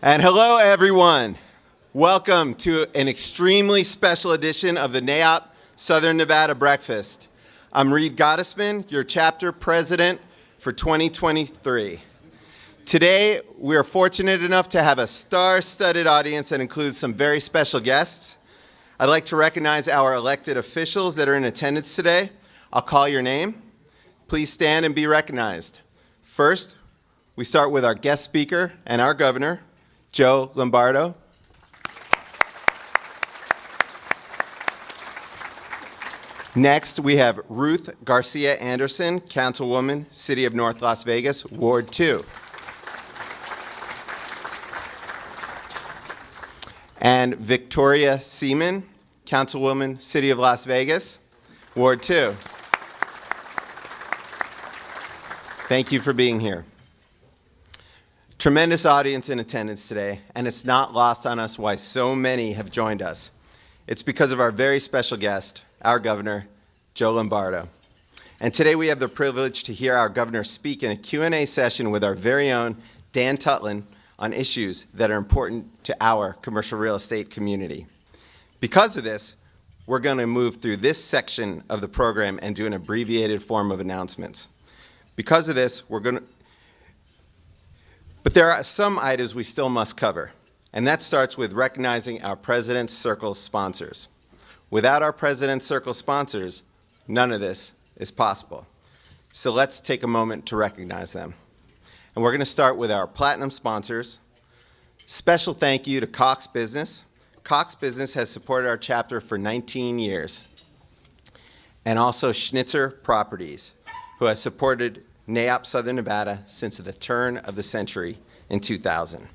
And hello, everyone. Welcome to an extremely special edition of the NAIOP Southern Nevada Breakfast. I'm Reed Gottesman, your chapter president for 2023. Today, we are fortunate enough to have a star-studded audience that includes some very special guests. I'd like to recognize our elected officials that are in attendance today. I'll call your name. Please stand and be recognized. First, we start with our guest speaker and our governor, Joe Lombardo. Next, we have Ruth Garcia Anderson, Councilwoman, City of North Las Vegas, Ward 2. And Victoria Seaman, Councilwoman, City of Las Vegas, Ward 2. Thank you for being here. Tremendous audience in attendance today, and it's not lost on us why so many have joined us. It's because of our very special guest, our governor, Joe Lombardo. And today we have the privilege to hear our governor speak in a Q&A session with our very own Dan Tuntland on issues that are important to our commercial real estate community. Because of this, we're going to move through this section of the program and do an abbreviated form of announcements. Because of this, but there are some items we still must cover, and that starts with recognizing our President's Circle sponsors. Without our President's Circle sponsors, none of this is possible. So let's take a moment to recognize them. And we're going to start with our Platinum sponsors. Special thank you to Cox Business. Cox Business has supported our chapter for 19 years. And also Schnitzer Properties, who has supported NAIOP Southern Nevada since the turn of the century in 2000.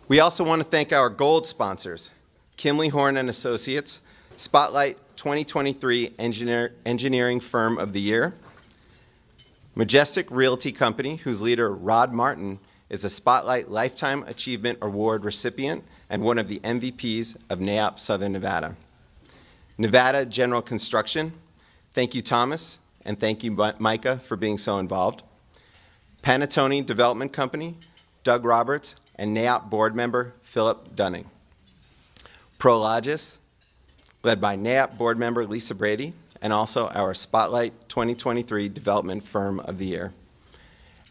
We also want to thank our gold sponsors, Kimley Horn and Associates, Spotlight 2023 Engineering Firm of the Year, Majestic Realty Company, whose leader, Rod Martin, is a Spotlight Lifetime Achievement Award recipient and one of the MVPs of NAIOP Southern Nevada. Nevada General Construction, thank you, Thomas, and thank you, Micah, for being so involved. Panettone Development Company, Doug Roberts, and NAIOP board member, Philip Dunning. Prologis, led by NAIOP board member, Lisa Brady, and also our Spotlight 2023 Development Firm of the Year.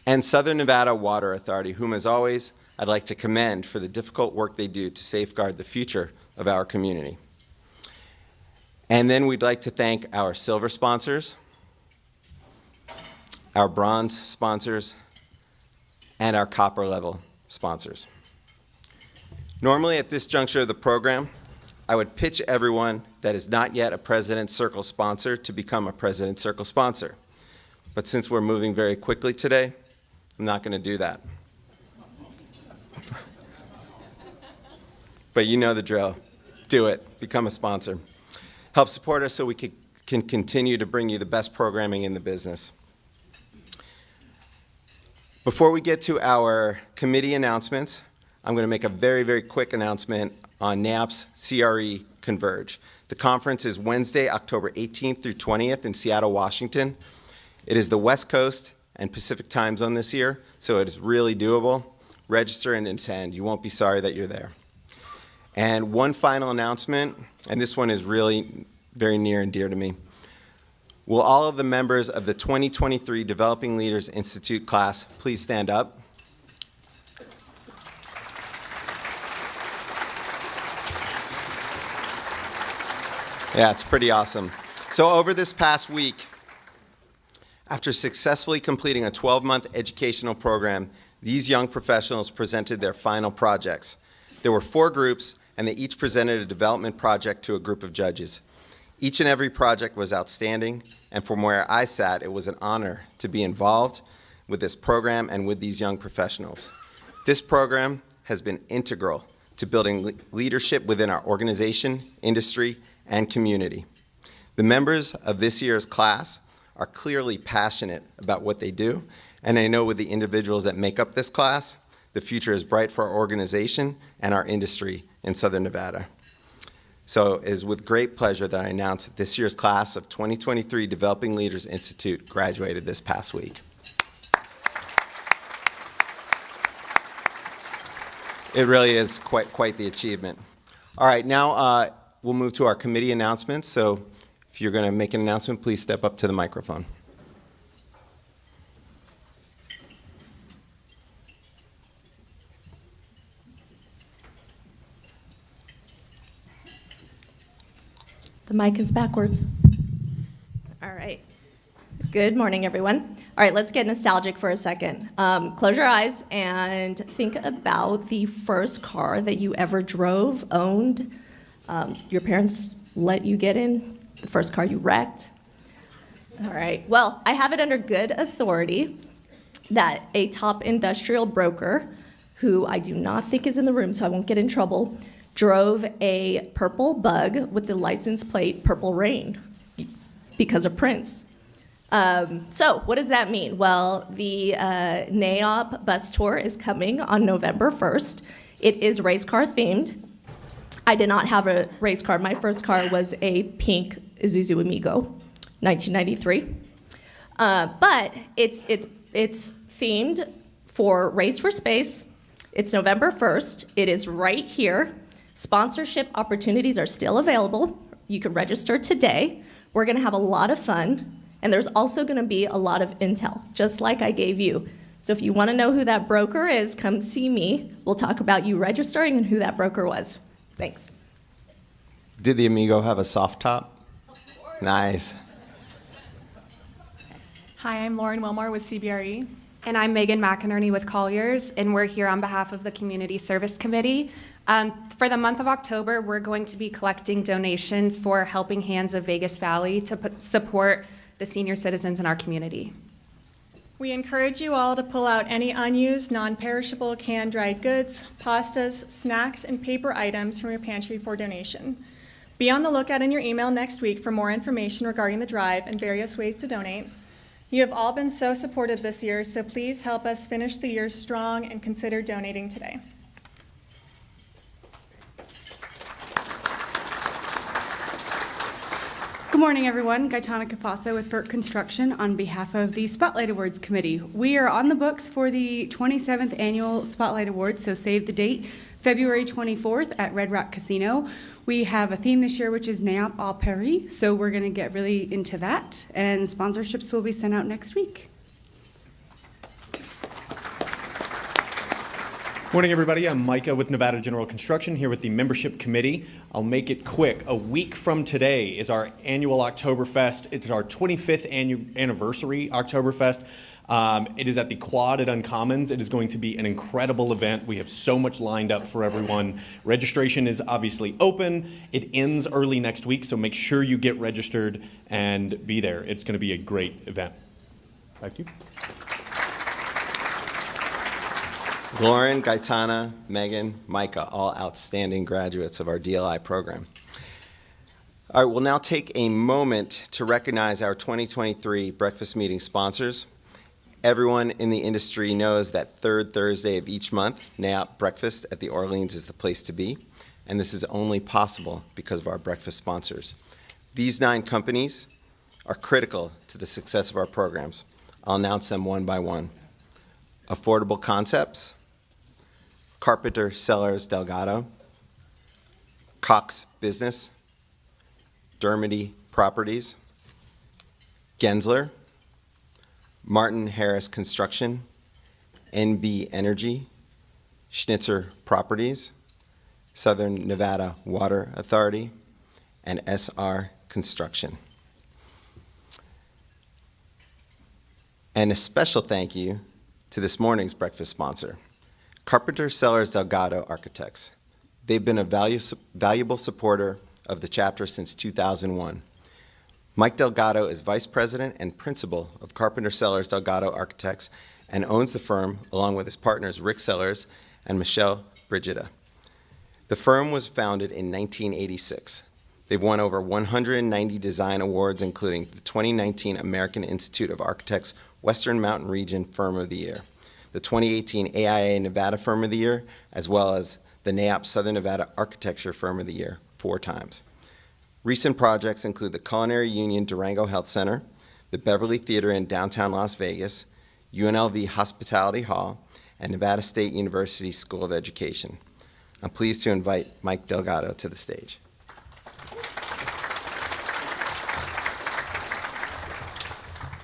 And Southern Nevada Water Authority, whom, as always, I'd like to commend for the difficult work they do to safeguard the future of our community. And then we'd like to thank our silver sponsors, our bronze sponsors, and our copper level sponsors. Normally at this juncture of the program, I would pitch everyone that is not yet a President's Circle sponsor to become a President's Circle sponsor. But since we're moving very quickly today, I'm not going to do that. But you know the drill. Do it. Become a sponsor. Help support us so we can continue to bring you the best programming in the business. Before we get to our committee announcements, I'm going to make a very, very quick announcement on NAIOP's CRE Converge. The conference is Wednesday, October 18th through 20th in Seattle, Washington. It is the West Coast and Pacific time zone this year, so it is really doable. Register and attend. You won't be sorry that you're there. And one final announcement, and this one is really very near and dear to me. Will all of the members of the 2023 Developing Leaders Institute class please stand up? Yeah, it's pretty awesome. So over this past week, after successfully completing a 12-month educational program, these young professionals presented their final projects. There were 4 groups, and they each presented a development project to a group of judges. Each and every project was outstanding, and from where I sat, it was an honor to be involved with this program and with these young professionals. This program has been integral to building leadership within our organization, industry, and community. The members of this year's class are clearly passionate about what they do, and I know with the individuals that make up this class, the future is bright for our organization and our industry in Southern Nevada. So it is with great pleasure that I announce that this year's class of 2023 Developing Leaders Institute graduated this past week. It really is quite the achievement. All right, now we'll move to our committee announcements. So if you're going to make an announcement, please step up to the microphone. The mic is backwards. All right. Good morning, everyone. All right, let's get nostalgic for a second. Close your eyes and think about the first car that you ever drove, owned. Your parents let you get in, the first car you wrecked. All right, well, I have it under good authority that a top industrial broker, who I do not think is in the room, so I won't get in trouble, drove a purple Bug with the license plate Purple Rain because of Prince. So what does that mean? Well, the NAOP bus tour is coming on November 1st. It is race car themed. I did not have a race car. My first car was a pink Isuzu Amigo, 1993. But it's themed for Race for Space. It's November 1st. It is right here. Sponsorship opportunities are still available. You can register today. We're going to have a lot of fun. And there's also going to be a lot of intel, just like I gave you. So if you want to know who that broker is, come see me. We'll talk about you registering and who that broker was. Thanks. Did the Amigo have a soft top? Of course. Nice. Hi, I'm Lauren Wilmore with CBRE. And I'm Megan McInerney with Colliers, and we're here on behalf of the Community Service Committee. For the month of October, we're going to be collecting donations for Helping Hands of Vegas Valley to support the senior citizens in our community. We encourage you all to pull out any unused, non-perishable canned dried goods, pastas, snacks, and paper items from your pantry for donation. Be on the lookout in your email next week for more information regarding the drive and various ways to donate. You have all been so supportive this year, so please help us finish the year strong and consider donating today. Good morning, everyone. Gaetana Cafaso with Burke Construction on behalf of the Spotlight Awards Committee. We are on the books for the 27th Annual Spotlight Awards, so save the date, February 24th at Red Rock Casino. We have a theme this year, which is NAOP All Paris, so we're going to get really into that, and sponsorships will be sent out next week. Morning, everybody. I'm Micah with Nevada General Construction here with the Membership Committee. I'll make it quick. A week from today is our annual Oktoberfest. It's our 25th anniversary Oktoberfest. It is at the Quad at Uncommons. It is going to be an incredible event. We have so much lined up for everyone. Registration is obviously open. It ends early next week, so make sure you get registered and be there. It's going to be a great event. Back to you. Lauren, Gaetana, Megan, Micah, all outstanding graduates of our DLI program. All right, we'll now take a moment to recognize our 2023 breakfast meeting sponsors. Everyone in the industry knows that third Thursday of each month, NAOP Breakfast at the Orleans is the place to be, and this is only possible because of our breakfast sponsors. These 9 companies are critical to the success of our programs. I'll announce them one by one. Affordable Concepts, Carpenter Sellers Delgado, Cox Business, Dermody Properties, Gensler, Martin Harris Construction, NV Energy, Schnitzer Properties, Southern Nevada Water Authority, and SR Construction. And a special thank you to this morning's breakfast sponsor, Carpenter Sellers Delgado Architects. They've been a valuable supporter of the chapter since 2001. Mike Delgado is vice president and principal of Carpenter Sellers Delgado Architects and owns the firm along with his partners Rick Sellers and Michelle Brigida. The firm was founded in 1986. They've won over 190 design awards, including the 2019 American Institute of Architects Western Mountain Region Firm of the Year, the 2018 AIA Nevada Firm of the Year, as well as the NAOP Southern Nevada Architecture Firm of the Year 4 times. Recent projects include the Culinary Union Durango Health Center, the Beverly Theater in downtown Las Vegas, UNLV Hospitality Hall, and Nevada State University School of Education. I'm pleased to invite Mike Delgado to the stage.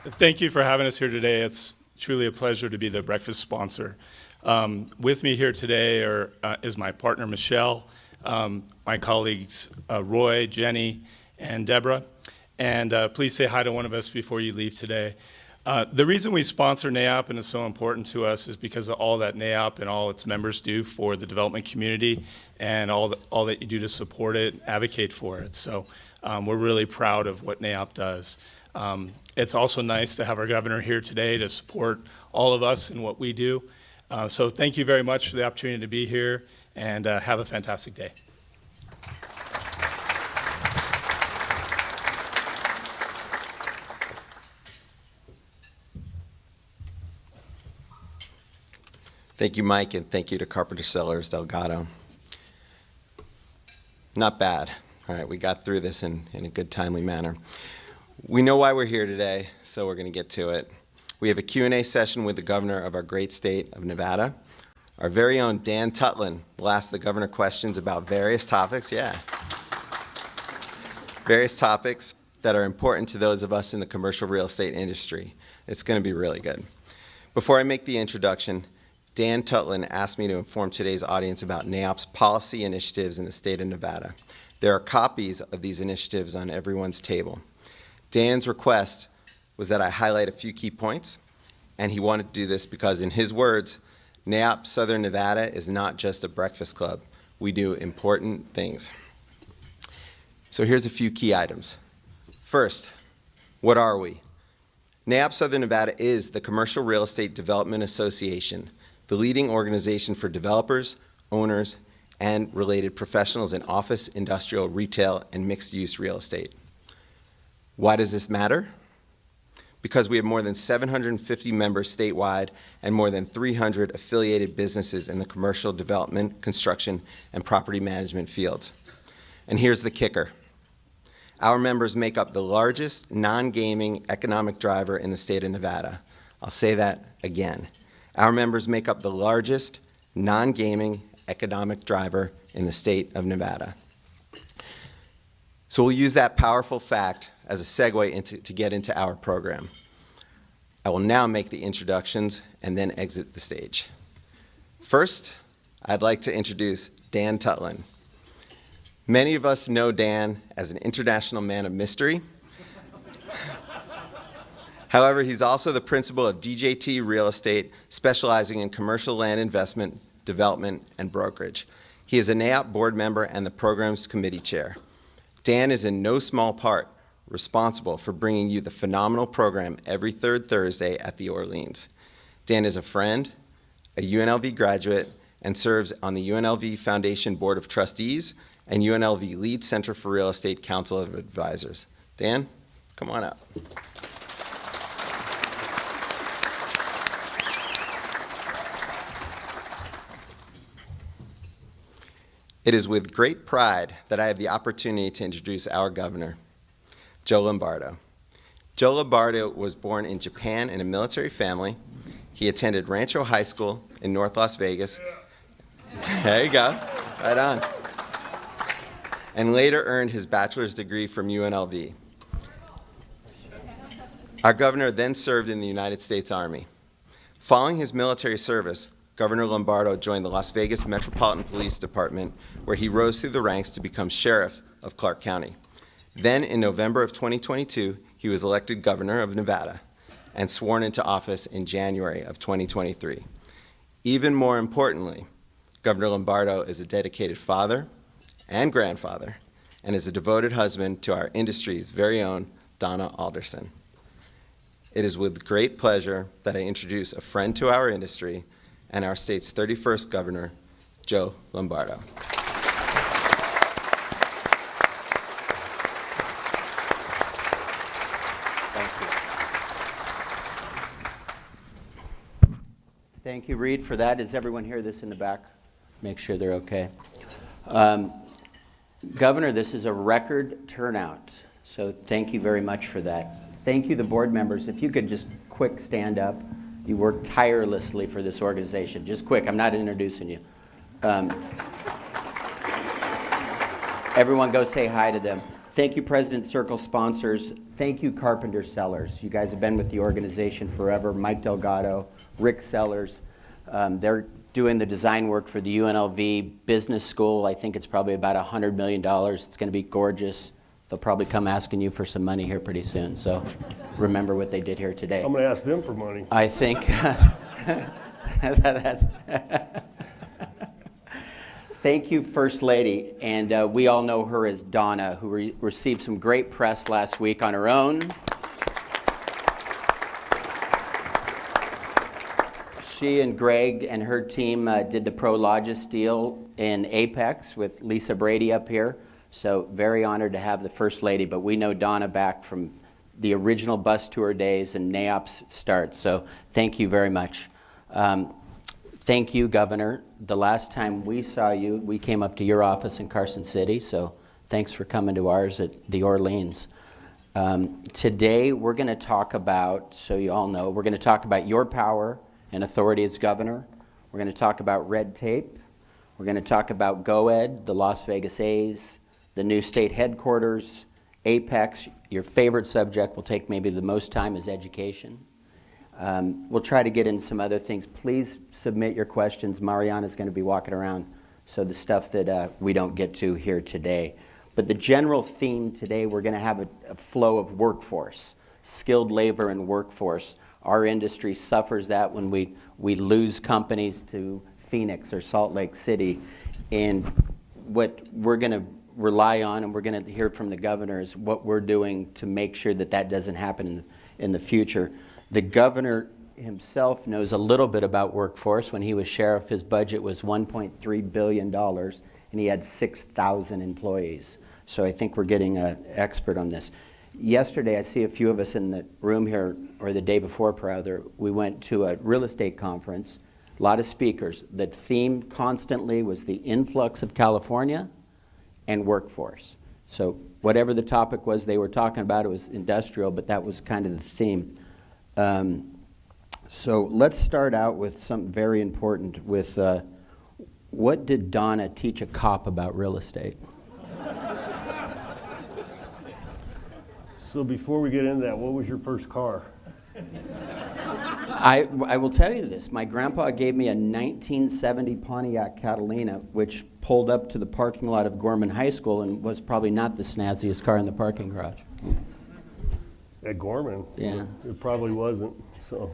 Thank you for having us here today. It's truly a pleasure to be the breakfast sponsor. With me here today is my partner, Michelle, my colleagues, Roy, Jenny, and Deborah. And please say hi to one of us before you leave today. The reason we sponsor NAIOP and is so important to us is because of all that NAIOP and all its members do for the development community and all that you do to support it and advocate for it. So we're really proud of what NAIOP does. It's also nice to have our governor here today to support all of us in what we do. So thank you very much for the opportunity to be here, and have a fantastic day. Thank you, Mike, and thank you to Carpenter Sellers Delgado. Not bad. All right, we got through this in a good, timely manner. We know why we're here today, so we're going to get to it. We have a Q&A session with the governor of our great state of Nevada. Our very own Dan Tuntland will ask the governor questions about various topics, various topics that are important to those of us in the commercial real estate industry. It's going to be really good. Before I make the introduction, Dan Tuntland asked me to inform today's audience about NAIOP's policy initiatives in the state of Nevada. There are copies of these initiatives on everyone's table. Dan's request was that I highlight a few key points, and he wanted to do this because, in his words, NAIOP Southern Nevada is not just a breakfast club. We do important things. So here's a few key items. First, what are we? NAIOP Southern Nevada is the Commercial Real Estate Development Association, the leading organization for developers, owners, and related professionals in office, industrial, retail, and mixed-use real estate. Why does this matter? Because we have more than 750 members statewide and more than 300 affiliated businesses in the commercial development, construction, and property management fields. And here's the kicker. Our members make up the largest non-gaming economic driver in the state of Nevada. I'll say that again. Our members make up the largest non-gaming economic driver in the state of Nevada. So we'll use that powerful fact as a segue to get into our program. I will now make the introductions and then exit the stage. First, I'd like to introduce Dan Tuntland. Many of us know Dan as an international man of mystery. However, he's also the principal of DJT Real Estate, specializing in commercial land investment, development, and brokerage. He is a NAIOP board member and the program's committee chair. Dan is in no small part responsible for bringing you the phenomenal program every third Thursday at the Orleans. Dan is a friend, a UNLV graduate, and serves on the UNLV Foundation Board of Trustees and UNLV Lead Center for Real Estate Council of Advisors. Dan, come on up. It is with great pride that I have the opportunity to introduce our governor, Joe Lombardo. Joe Lombardo was born in Japan in a military family. He attended Rancho High School in North Las Vegas. There you go, right on. And later earned his bachelor's degree from UNLV. Our governor then served in the United States Army. Following his military service, Governor Lombardo joined the Las Vegas Metropolitan Police Department, where he rose through the ranks to become sheriff of Clark County. Then, in November of 2022, he was elected governor of Nevada and sworn into office in January of 2023. Even more importantly, Governor Lombardo is a dedicated father and grandfather and is a devoted husband to our industry's very own Donna Alderson. It is with great pleasure that I introduce a friend to our industry and our state's 31st governor, Joe Lombardo. Thank you, Reed, for that. Does everyone hear this in the back? Make sure they're okay. Governor, this is a record turnout, so thank you very much for that. Thank you, the board members. If you could just quick stand up. You work tirelessly for this organization. Just quick, I'm not introducing you. Everyone go say hi to them. Thank you, President Circle sponsors. Thank you, Carpenter Sellers. You guys have been with the organization forever. Mike Delgado, Rick Sellers. They're doing the design work for the UNLV Business School. I think it's probably about $100 million. It's going to be gorgeous. They'll probably come asking you for some money here pretty soon. So remember what they did here today. I'm going to ask them for money. I think Thank you, First Lady. And we all know her as Donna, who received some great press last week on her own. She and Greg and her team did the Prologis deal in Apex with Lisa Brady up here. So very honored to have the First Lady, but we know Donna back from the original bus tour days and NAOP's start. So thank you very much. Thank you, Governor. The last time we saw you, we came up to your office in Carson City, so thanks for coming to ours at the Orleans. Today we're going to talk about, so you all know, we're going to talk about your power and authority as governor. We're going to talk about red tape. We're going to talk about GoEd, the Las Vegas A's, the new state headquarters, Apex. Your favorite subject will take maybe the most time is education. We'll try to get into some other things. Please submit your questions. Mariana's going to be walking around, so the stuff that we don't get to here today. But the general theme today, we're going to have a flow of workforce, skilled labor and workforce. Our industry suffers that when we lose companies to Phoenix or Salt Lake City. And what we're going to rely on, and we're going to hear from the governor, is what we're doing to make sure that that doesn't happen in the future. The governor himself knows a little bit about workforce. When he was sheriff, his budget was $1.3 billion, and he had 6,000 employees. So I think we're getting an expert on this. Yesterday, I see a few of us in the room here, or the day before, rather, we went to a real estate conference, a lot of speakers. The theme constantly was the influx of California and workforce. So whatever the topic was they were talking about, it was industrial, but that was kind of the theme. So let's start out with something very important with what did Donna teach a cop about real estate? So before we get into that, what was your first car? I will tell you this. My grandpa gave me a 1970 Pontiac Catalina, which pulled up to the parking lot of Gorman High School and was probably not the snazziest car in the parking garage. At Gorman? Yeah. It probably wasn't, so.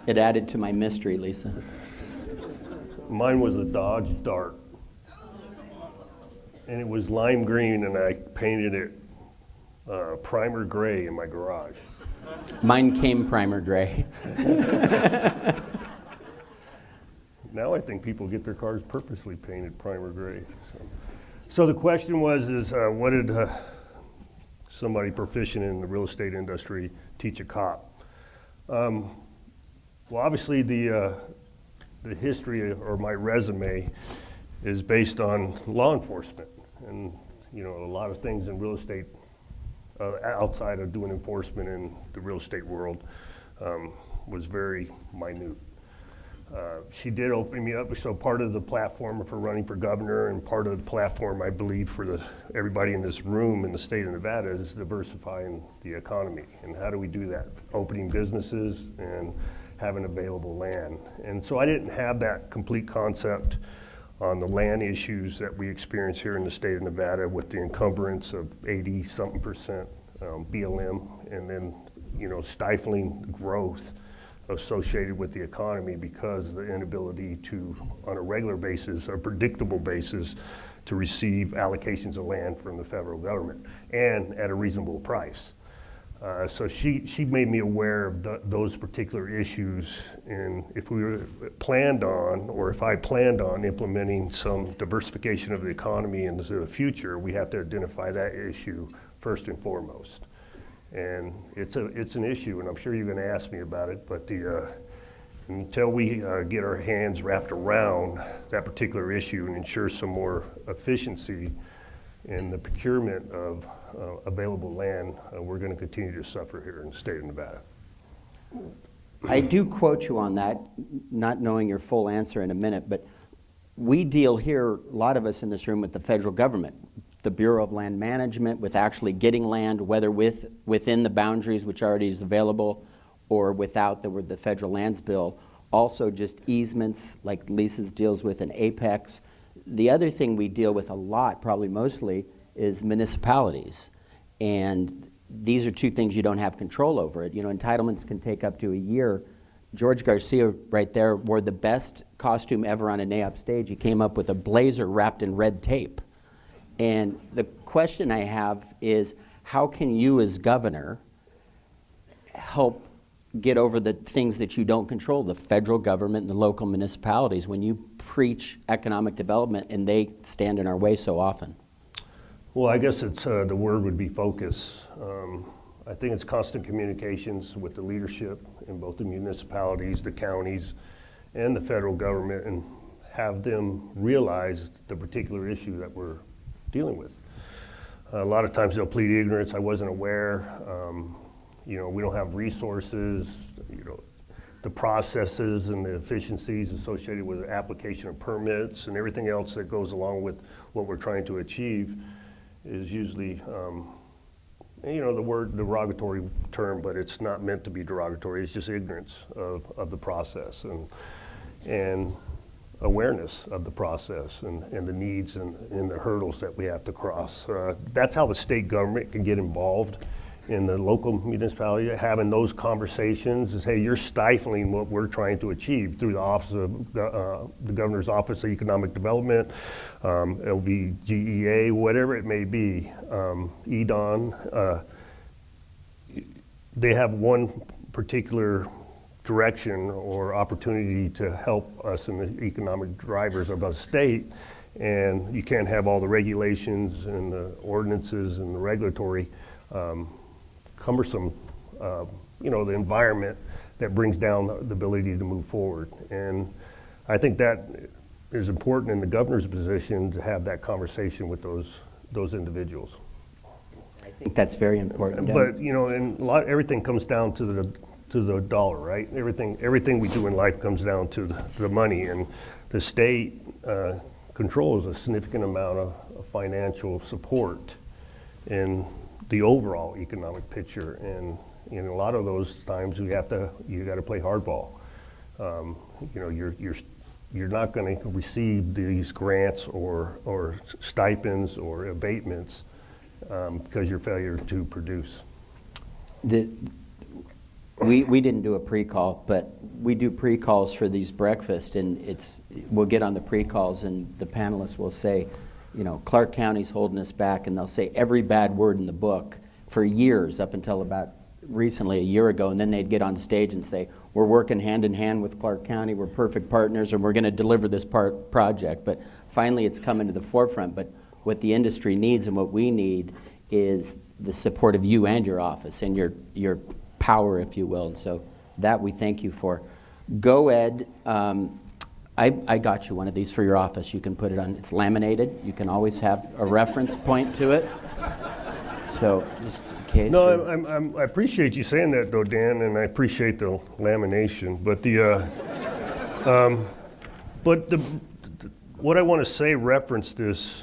It added to my mystery, Lisa. Mine was a Dodge Dart. And it was lime green, and I painted it primer gray in my garage. Mine came primer gray. Now I think people get their cars purposely painted primer gray. So the question was, what did somebody proficient in the real estate industry teach a cop? Well, obviously the history or my resume is based on law enforcement, and you know, a lot of things in real estate outside of doing enforcement in the real estate world was very minute. She did open me up, so part of the platform for running for governor and part of the platform, I believe, for everybody in this room in the state of Nevada is diversifying the economy. And how do we do that? Opening businesses and having available land. And so I didn't have that complete concept on the land issues that we experience here in the state of Nevada with the encumbrance of 80-something% BLM, and then, you know, stifling growth associated with the economy because of the inability to, on a regular basis, a predictable basis, to receive allocations of land from the federal government and at a reasonable price. So she made me aware of those particular issues, and if we were planned on, or if I planned on implementing some diversification of the economy into the future, we have to identify that issue first and foremost. And it's an issue, and I'm sure you're going to ask me about it, but until we get our hands wrapped around that particular issue and ensure some more efficiency in the procurement of available land, we're going to continue to suffer here in the state of Nevada. I do quote you on that, not knowing your full answer in a minute, but we deal here, a lot of us in this room, with the federal government, the Bureau of Land Management, with actually getting land, whether within the boundaries which already is available or without the federal lands bill. Also just easements like Lisa's deals with in Apex. The other thing we deal with a lot, probably mostly, is municipalities. And these are two things you don't have control over. You know, entitlements can take up to a year. George Garcia right there wore the best costume ever on a NAIOP stage. He came up with a blazer wrapped in red tape. And the question I have is, how can you as governor help get over the things that you don't control, the federal government and the local municipalities, when you preach economic development and they stand in our way so often? Well, I guess it's the word would be focus. I think it's constant communications with the leadership in both the municipalities, the counties, and the federal government, and have them realize the particular issue that we're dealing with. A lot of times they'll plead ignorance. I wasn't aware. You know, we don't have resources. You know, the processes and the efficiencies associated with the application of permits and everything else that goes along with what we're trying to achieve is usually, you know, the word derogatory term, but it's not meant to be derogatory. It's just ignorance of the process and awareness of the process and the needs and the hurdles that we have to cross. That's how the state government can get involved in the local municipality, having those conversations is, hey, you're stifling what we're trying to achieve through the office of the Governor's Office of Economic Development, LVGEA, whatever it may be, EDON. They have one particular direction or opportunity to help us in the economic drivers of the state, and you can't have all the regulations and the ordinances and the regulatory cumbersome, you know, the environment that brings down the ability to move forward. And I think that is important in the governor's position to have that conversation with those individuals. I think that's very important. But you know, and everything comes down to the dollar, right? Everything we do in life comes down to the money, and the state controls a significant amount of financial support in the overall economic picture, and in a lot of those times you got to play hardball. You know, you're not going to receive these grants or stipends or abatements because your failure to produce. We didn't do a pre-call, but we do pre-calls for these breakfasts, and we'll get on the pre-calls and the panelists will say, you know, Clark County's holding us back, and they'll say every bad word in the book for years up until about recently, a year ago, and then they'd get on stage and say, we're working hand in hand with Clark County, we're perfect partners, and we're going to deliver this project. But finally it's coming to the forefront. But what the industry needs and what we need is the support of you and your office and your power, if you will. And so that we thank you for. Go Ed. I got you one of these for your office. You can put it on, it's laminated. You can always have a reference point to it. So just in case. No, I appreciate you saying that though, Dan, and I appreciate the lamination. But what I want to say reference this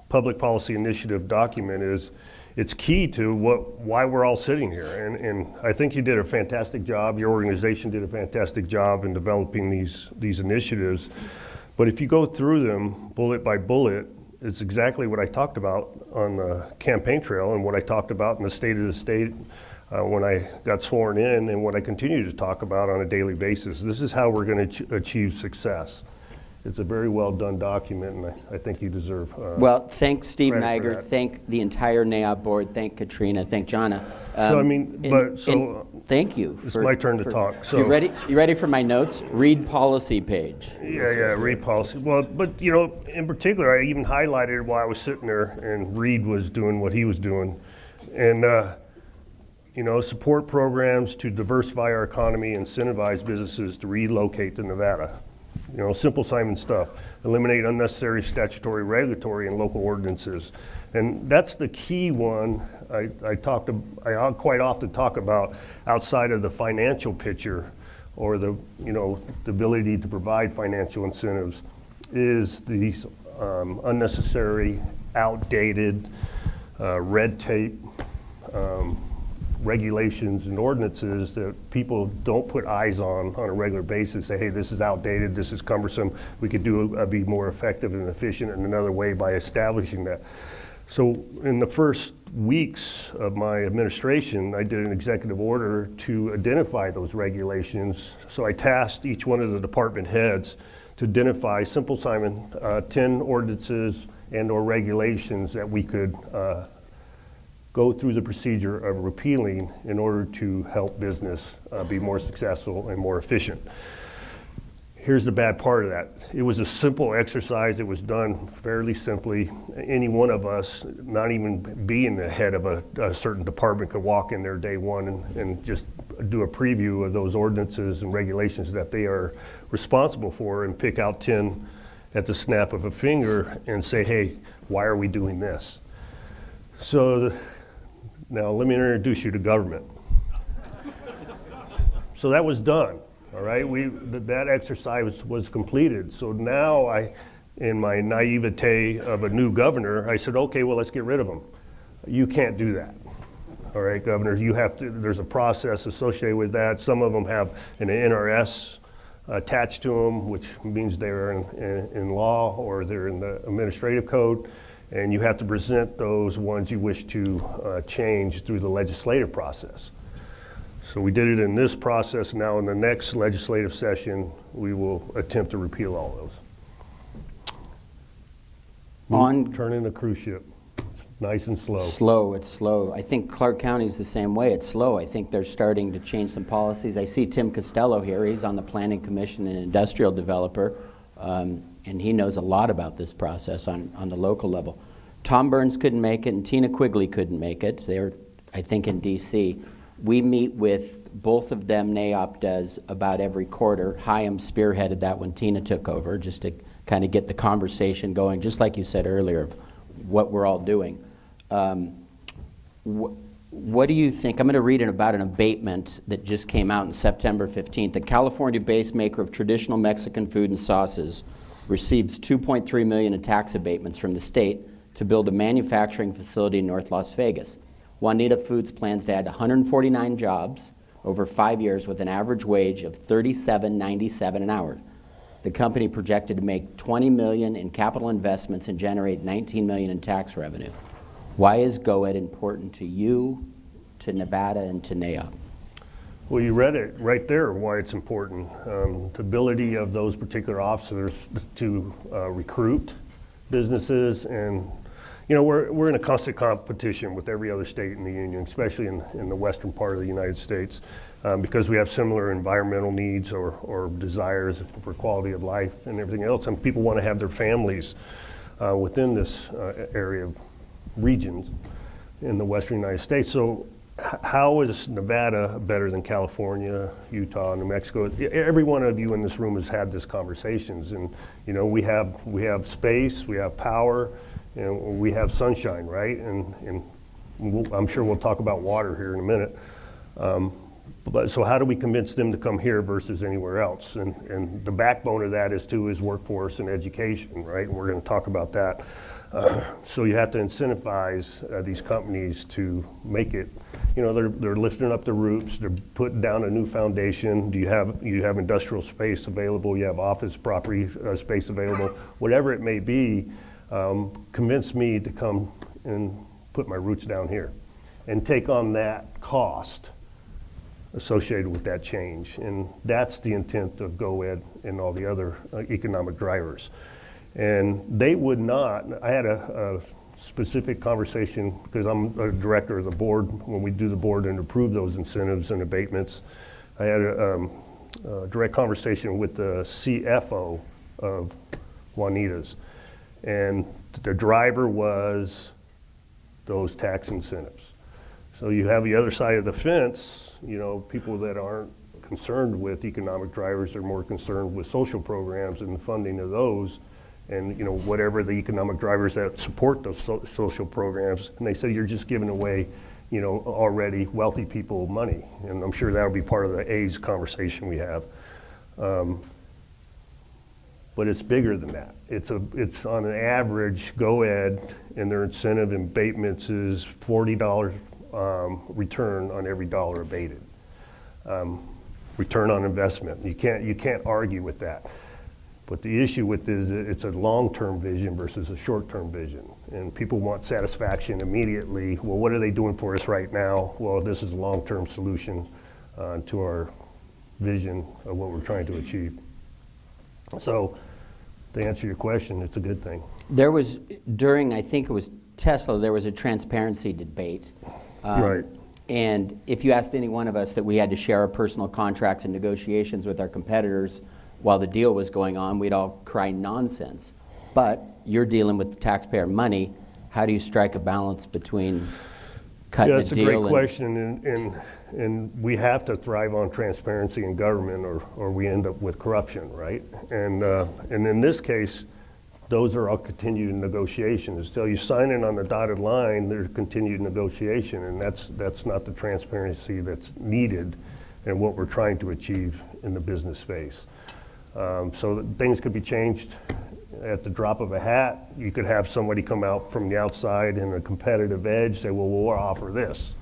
public policy initiative document is it's key to why we're all sitting here. And I think you did a fantastic job. Your organization did a fantastic job in developing these initiatives. But if you go through them bullet by bullet, it's exactly what I talked about on the campaign trail and what I talked about in the State of the State when I got sworn in, and what I continue to talk about on a daily basis. This is how we're going to achieve success. It's a very well done document, and I think you deserve well, thanks Steve credit for Niger, that. thank the entire NAIOP board, thank Katrina, thank Jonna. So I mean, thank you. It's my turn to talk. So you ready for my notes? Read policy page. Yeah, Reed policy. Well, but you know, in particular, I even highlighted while I was sitting there and Reed was doing what he was doing. And, you know, support programs to diversify our economy, incentivize businesses to relocate to Nevada. You know, simple Simon stuff. Eliminate unnecessary statutory, regulatory, and local ordinances. And that's the key one I quite often talk about outside of the financial picture or the ability to provide financial incentives. is these unnecessary, outdated, red tape, regulations and ordinances that people don't put eyes on a regular basis. Say, hey, this is outdated, this is cumbersome. We could be more effective and efficient in another way by establishing that. So in the first weeks of my administration, I did an executive order to identify those regulations. So I tasked each one of the department heads to identify, simple Simon, 10 ordinances and or regulations that we could go through the procedure of repealing in order to help business be more successful and more efficient. Here's the bad part of that. It was a simple exercise. It was done fairly simply. Any one of us, not even being the head of a certain department, could walk in there day one and just do a preview of those ordinances and regulations that they are responsible for and pick out 10 at the snap of a finger and say, hey, why are we doing this? So now let me introduce you to government. So that was done. All right, that exercise was completed. So now in my naivete of a new governor, I said, okay, well, let's get rid of them. You can't do that. All right, governor, there's a process associated with that. Some of them have an NRS attached to them, which means they're in law or they're in the administrative code. And you have to present those ones you wish to change through the legislative process. So we did it in this process. Now in the next legislative session, we will attempt to repeal all those. Turning a cruise ship, nice and slow. It's slow. I think Clark County's the same way. It's slow. I think they're starting to change some policies. I see Tim Costello here. He's on the Planning Commission and industrial developer, and he knows a lot about this process on the local level. Tom Burns couldn't make it, and Tina Quigley couldn't make it. They're, I think, in DC. We meet with both of them, NAOP does, about every quarter. Hyam spearheaded that when Tina took over, just to kind of get the conversation going, just like you said earlier, of what we're all doing. What do you think? I'm going to read about an abatement that just came out on September 15th. The California-based maker of traditional Mexican food and sauces receives $2.3 million in tax abatements from the state to build a manufacturing facility in North Las Vegas. Juanita Foods plans to add 149 jobs over 5 years with an average wage of $37.97 an hour. The company projected to make $20 million in capital investments and generate $19 million in tax revenue. Why is GoEd important to you, to Nevada, and to NAOP? Well, you read it right there, why it's important. The ability of those particular officers to recruit businesses, and we're in a constant competition with every other state in the union, especially in the western part of the United States, because we have similar environmental needs or desires for quality of life and everything else, and people want to have their families within this area of regions in the western United States. So how is Nevada better than California, Utah, New Mexico? Every one of you in this room has had these conversations, and we have space, we have power, and we have sunshine, right? And I'm sure we'll talk about water here in a minute. But so how do we convince them to come here versus anywhere else? And the backbone of that is workforce and education, right? And we're going to talk about that. So you have to incentivize these companies to make it. They're lifting up the roots. They're putting down a new foundation. You have industrial space available. You have office property space available. Whatever it may be. Convince me to come and put my roots down here and take on that cost associated with that change. And that's the intent of GoEd and all the other economic drivers. And they would not, I had a specific conversation, because I'm a director of the board, when we do the board and approve those incentives and abatements, I had a direct conversation with the CFO of Juanita's. And the driver was those tax incentives. So you have the other side of the fence, people that aren't concerned with economic drivers are more concerned with social programs and the funding of those, and whatever the economic drivers that support those social programs. And they say you're just giving away, already wealthy people money. And I'm sure that'll be part of the A's conversation we have. but it's bigger than that. It's on an average, go ed, and their incentive in abatements is $40 return on every dollar abated. Return on investment. You can't argue with that. But the issue with it is that it's a long-term vision versus a short-term vision. And people want satisfaction immediately. Well, what are they doing for us right now? Well, this is a long-term solution to our vision of what we're trying to achieve. So to answer your question, it's a good thing. There was, during, I think it was Tesla, there was a transparency debate. Right. And if you asked any one of us that we had to share our personal contracts and negotiations with our competitors while the deal was going on, we'd all cry nonsense. But you're dealing with taxpayer money. How do you strike a balance between cutting Yeah, a that's a deal? great question, and we have to thrive on transparency in government, or we end up with corruption, right? And in this case, those are all continued negotiations. Until you sign in on the dotted line, there's continued negotiation, and that's not the transparency that's needed and what we're trying to achieve in the business space. So that things could be changed at the drop of a hat. You could have somebody come out from the outside in a competitive edge, say, well, we'll offer this.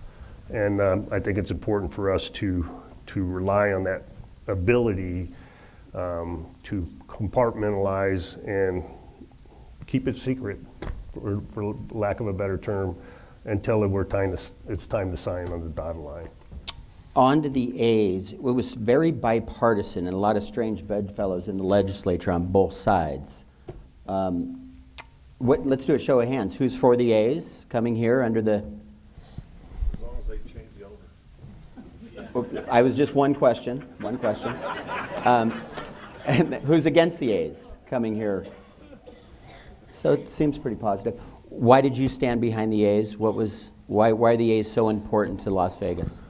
And I think it's important for us to rely on that ability to compartmentalize and keep it secret, for lack of a better term, until it's time to sign on the dotted line. On to the A's. It was very bipartisan and a lot of strange bedfellows in the legislature on both sides. Let's do a show of hands. Who's for the A's coming here under the... As long as they change the owner. I was just one question. And who's against the A's coming here? So it seems pretty positive. Why did you stand behind the A's? Why are the A's so important to Las Vegas?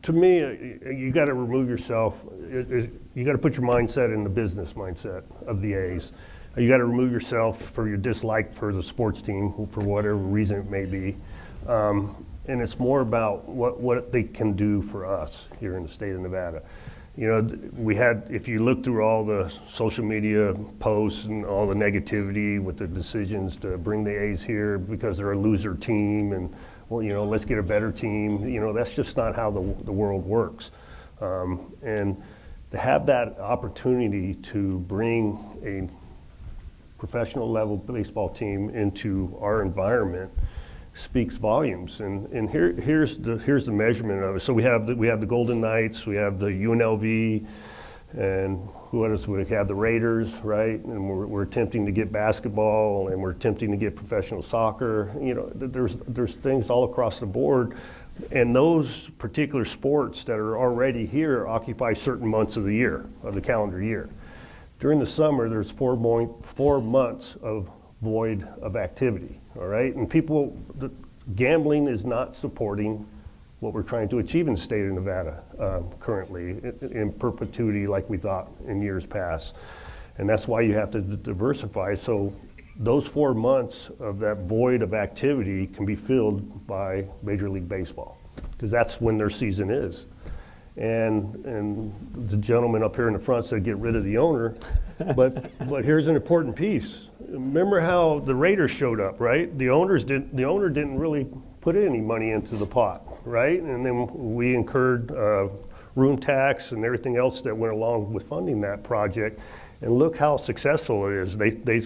To me, you got to remove yourself. You got to put your mindset in the business mindset of the A's. You got to remove yourself for your dislike for the sports team, for whatever reason it may be. And it's more about what they can do for us here in the state of Nevada. You know, if you look through all the social media posts and all the negativity with the decisions to bring the A's here because they're a loser team and, well, you know, let's get a better team. You know, that's just not how the world works. And to have that opportunity to bring a professional level baseball team into our environment speaks volumes. And here's the measurement of it. So we have the Golden Knights, we have the UNLV, and who else? We have the Raiders, right? And we're attempting to get basketball, and we're attempting to get professional soccer. You know, there's things all across the board, and those particular sports that are already here occupy certain months of the year, of the calendar year. During the summer, there's 4 months of void of activity, all right? And gambling is not supporting what we're trying to achieve in the state of Nevada currently in perpetuity like we thought in years past. And that's why you have to diversify. So those 4 months of that void of activity can be filled by Major League Baseball, because that's when their season is. And the gentleman up here in the front said get rid of the owner, but here's an important piece. Remember how the Raiders showed up, right? The owner didn't really put any money into the pot, right? And then we incurred room tax and everything else that went along with funding that project. And look how successful it is. They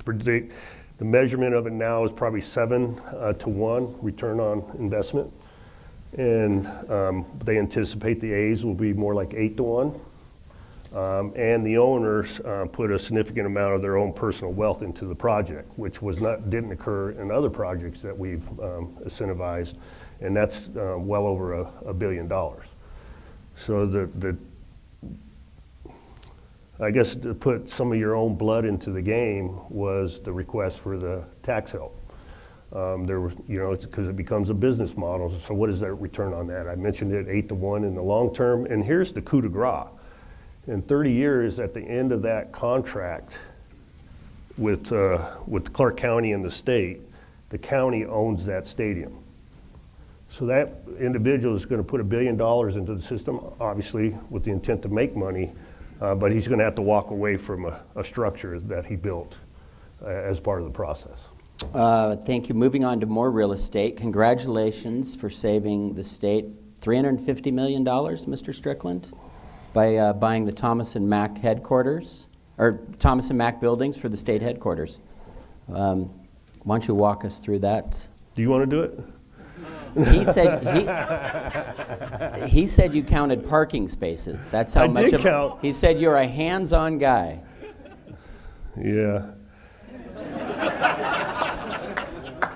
predict the measurement of it now is probably 7 to 1 return on investment. And they anticipate the A's will be more like 8 to 1. And the owners put a significant amount of their own personal wealth into the project, which didn't occur in other projects that we've incentivized, and that's well over $1 billion. So I guess to put some of your own blood into the game was the request for the tax help. There was, you know, because it becomes a business model. So what is that return on that? I mentioned it 8 to 1 in the long term, and here's the coup de grace. In 30 years, at the end of that contract with Clark County and the state, the county owns that stadium. So that individual is going to put $1 billion into the system, obviously with the intent to make money, but he's going to have to walk away from a structure that he built as part of the process. Thank you. Moving on to more real estate. Congratulations for saving the state $350 million, Mr. Strickland, by buying the Thomas and Mack headquarters, or Thomas and Mack buildings for the state headquarters. Why don't you walk us through that? Do you want to do it? He said you counted parking spaces. That's how I much did count. He said you're a hands-on guy. Yeah.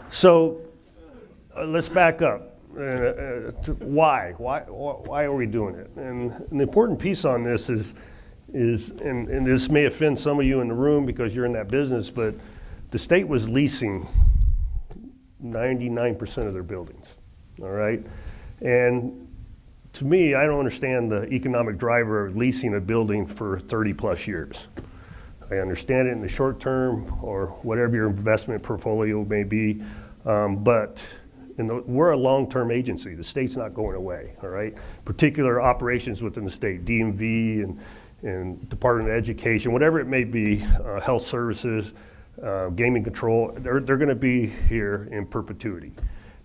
So let's back up. Why? Why are we doing it? And the important piece on this is and this may offend some of you in the room because you're in that business, but the state was leasing 99% of their buildings, all right? And to me, I don't understand the economic driver of leasing a building for 30 plus years. I understand it in the short term or whatever your investment portfolio may be, but we're a long-term agency. The state's not going away, all right? Particular operations within the state, DMV and Department of Education, whatever it may be, health services, gaming control, they're going to be here in perpetuity.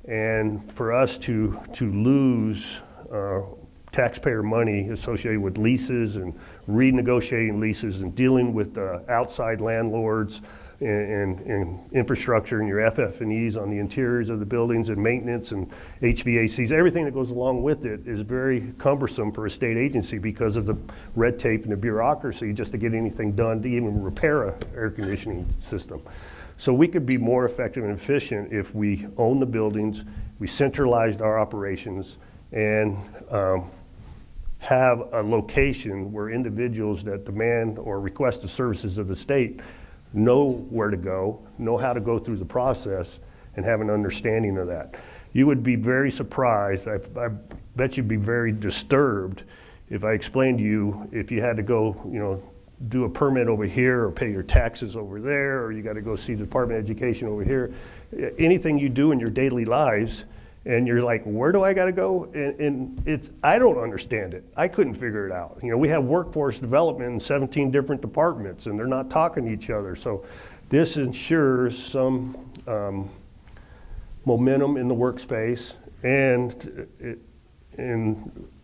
And for us to lose taxpayer money associated with leases and renegotiating leases and dealing with outside landlords and infrastructure and your FF&Es on the interiors of the buildings and maintenance and HVACs, everything that goes along with it is very cumbersome for a state agency because of the red tape and the bureaucracy just to get anything done to even repair a air conditioning system. So we could be more effective and efficient if we own the buildings, we centralized our operations, and have a location where individuals that demand or request the services of the state know where to go, know how to go through the process, and have an understanding of that. You would be very surprised, I bet you'd be very disturbed if I explained to you if you had to go, do a permit over here or pay your taxes over there, or you got to go see the Department of Education over here. Anything you do in your daily lives, and you're like, where do I got to go? And I don't understand it. I couldn't figure it out. We have workforce development in 17 different departments, and they're not talking to each other. So this ensures some momentum in the workspace, and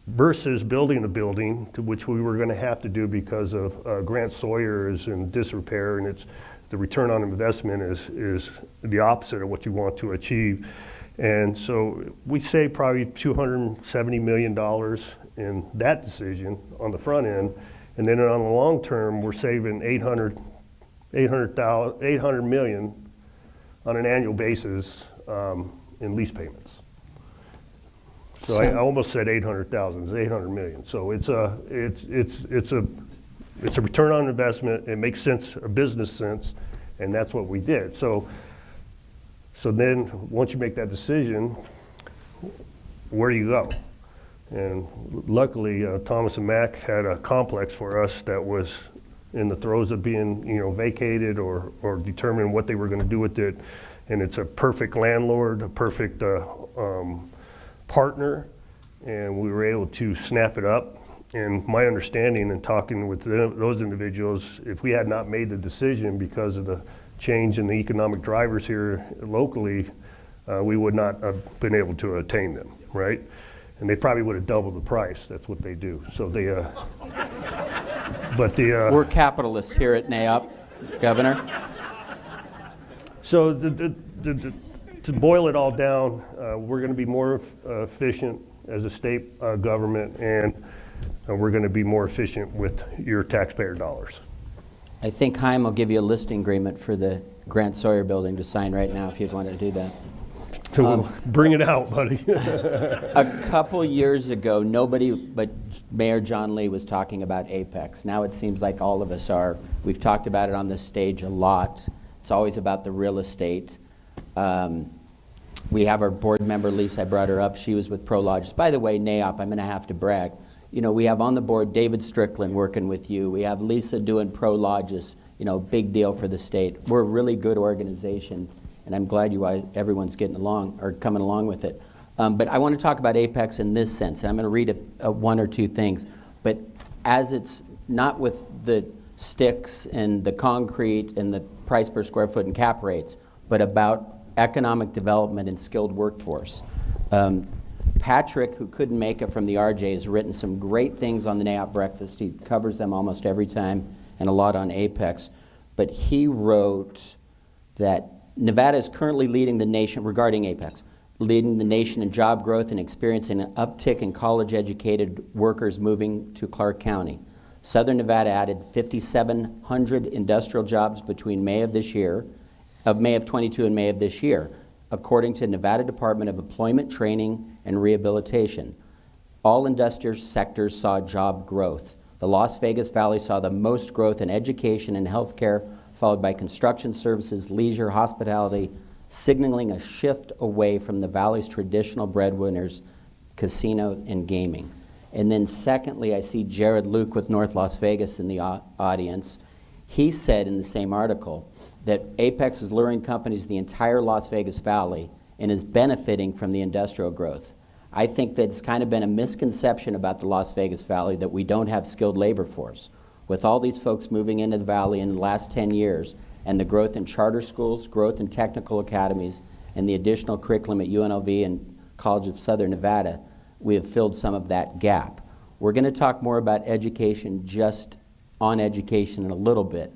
versus building a building, to which we were going to have to do because of Grant Sawyer is in disrepair, and the return on investment is the opposite of what you want to achieve. And so we save probably $270 million in that decision on the front end, and then on the long term, we're saving $800 million on an annual basis in lease payments. So I almost said 800,000. It's 800 million. So it's a return on investment. It makes sense, a business sense, and that's what we did. So then once you make that decision, where do you go? And luckily, Thomas and Mack had a complex for us that was in the throes of being, vacated or determining what they were going to do with it. And it's a perfect landlord, a perfect partner, and we were able to snap it up. And my understanding in talking with those individuals, if we had not made the decision because of the change in the economic drivers here locally, we would not have been able to attain them, right? And they probably would have doubled the price. That's what they do. So they, we're capitalists here at NAIOP, Governor. So to boil it all down, we're going to be more efficient as a state government, and we're going to be more efficient with your taxpayer dollars. I think Chaim will give you a listing agreement for the Grant Sawyer building to sign right now if you'd want to do that. So bring it out, buddy. A couple years ago, nobody but Mayor John Lee was talking about Apex. Now it seems like all of us are. We've talked about it on this stage a lot. It's always about the real estate. We have our board member, Lisa, I brought her up. She was with Prologis. By the way, NAIOP, I'm going to have to brag. We have on the board David Strickland working with you. We have Lisa doing Prologis, big deal for the state. We're a really good organization, and I'm glad everyone's getting along or coming along with it. But I want to talk about Apex in this sense, and I'm going to read one or two things. But as it's not with the sticks and the concrete and the price per square foot and cap rates, but about economic development and skilled workforce. Patrick, who couldn't make it from the RJ, has written some great things on the NAIOP breakfast. He covers them almost every time, and a lot on Apex. But he wrote that Nevada is currently leading the nation, regarding Apex, leading the nation in job growth and experiencing an uptick in college-educated workers moving to Clark County. Southern Nevada added 5,700 industrial jobs between May of 22 and May of this year, according to Nevada Department of Employment, Training, and Rehabilitation. All industrial sectors saw job growth. The Las Vegas Valley saw the most growth in education and healthcare, followed by construction services, leisure, hospitality, signaling a shift away from the valley's traditional breadwinners, casino and gaming. And then secondly, I see Jared Luke with North Las Vegas in the audience. He said in the same article that Apex is luring companies to the entire Las Vegas Valley and is benefiting from the industrial growth. I think that it's kind of been a misconception about the Las Vegas Valley that we don't have skilled labor force. With all these folks moving into the valley in the last 10 years and the growth in charter schools, growth in technical academies, and the additional curriculum at UNLV and College of Southern Nevada, we have filled some of that gap. We're going to talk more about education, just on education in a little bit,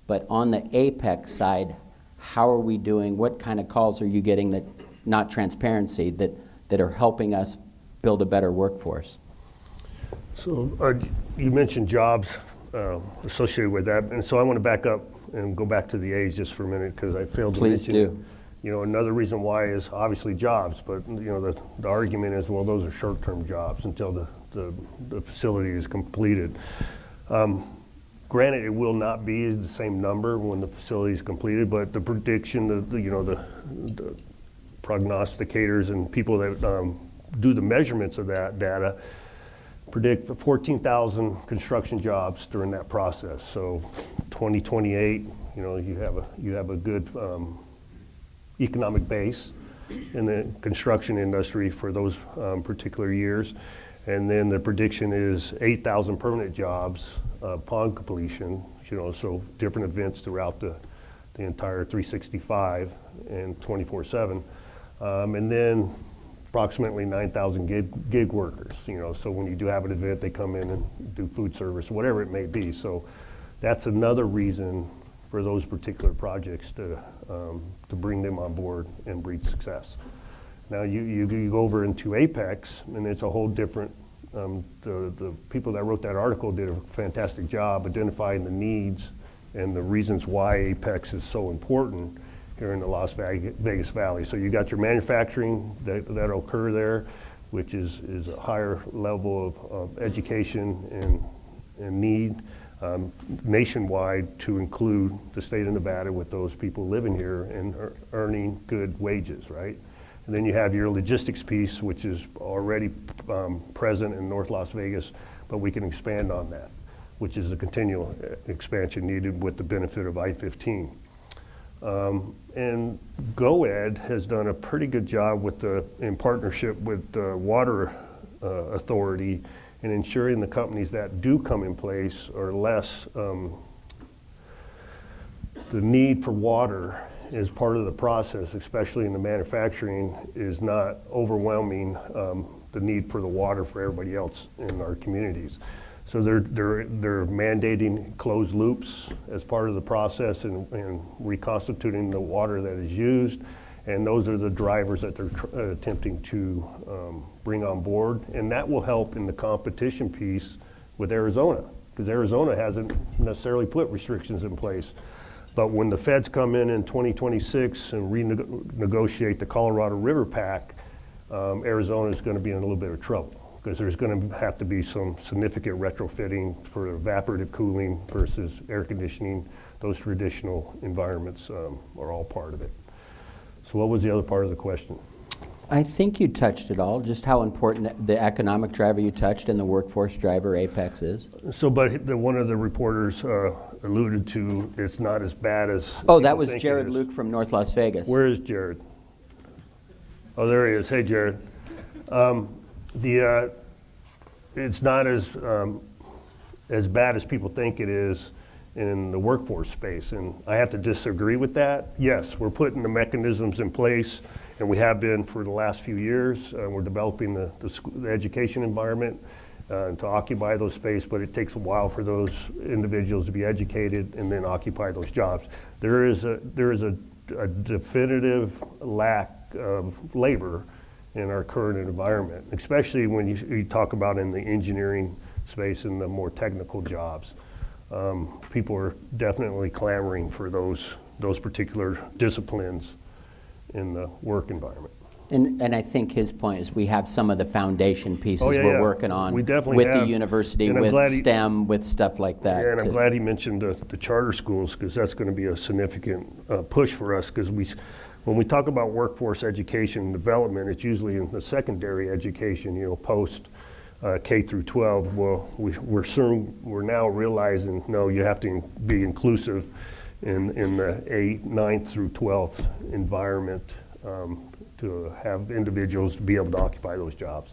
but on the Apex side, how are we doing? What kind of calls are you getting that, not transparency, that are helping us build a better workforce? So you mentioned jobs associated with that, and so I want to back up and go back to the A's just for a minute because I failed to Please mention. do. You know, another reason why is obviously jobs, but you know the argument is, well, those are short-term jobs until the facility is completed. Granted, it will not be the same number when the facility is completed, but the prediction, the prognosticators and people that do the measurements of that data predict 14,000 construction jobs during that process. So 2028, you know, you have a good economic base in the construction industry for those particular years. And then the prediction is 8,000 permanent jobs upon completion, you know, so different events throughout the entire 365 and 24/7. And then approximately 9,000 gig workers, you know, so when you do have an event, they come in and do food service, whatever it may be. So that's another reason for those particular projects to bring them on board and breed success. Now you go over into Apex, and it's a whole different. The people that wrote that article did a fantastic job identifying the needs and the reasons why Apex is so important here in the Las Vegas Valley. So you got your manufacturing that'll occur there, which is a higher level of education and need nationwide to include the state of Nevada with those people living here and earning good wages, right? And then you have your logistics piece, which is already present in North Las Vegas, but we can expand on that, which is a continual expansion needed with the benefit of I-15. And GoEd has done a pretty good job in partnership with the Water Authority in ensuring the companies that do come in place are less, the need for water is part of the process, especially in the manufacturing, is not overwhelming the need for the water for everybody else in our communities. So they're mandating closed loops as part of the process and reconstituting the water that is used, and those are the drivers that they're attempting to bring on board, and that will help in the competition piece with Arizona, because Arizona hasn't necessarily put restrictions in place. But when the feds come in 2026 and renegotiate the Colorado River Pact, Arizona is going to be in a little bit of trouble because there's going to have to be some significant retrofitting for evaporative cooling versus air conditioning. Those traditional environments are all part of it. So what was the other part of the question? I think you touched it all, just how important the economic driver you touched and the workforce driver Apex is. So, but one of the reporters alluded to it's not as bad as. Oh, that was Jared Luke from North Las Vegas. Where is Jared? Oh, there he is. Hey, Jared. It's not as as bad as people think it is in the workforce space. And I have to disagree with that. Yes, we're putting the mechanisms in place, and we have been for the last few years. We're developing the education environment to occupy those space, but it takes a while for those individuals to be educated and then occupy those jobs. There is a definitive lack of labor in our current environment, especially when you talk about in the engineering space and the more technical jobs. People are definitely clamoring for those particular disciplines in the work environment. And I think his point is we have some of the foundation pieces we're working on We definitely with have. the university, And I'm with glad STEM, with stuff like that. Yeah, and I'm to- glad he mentioned the charter schools, because that's going to be a significant push for us, because when we talk about workforce education and development, it's usually in the secondary education, post K through 12. Well, we're now realizing, no, you have to be inclusive in the 8th, 9th through 12th environment to have individuals to be able to occupy those jobs.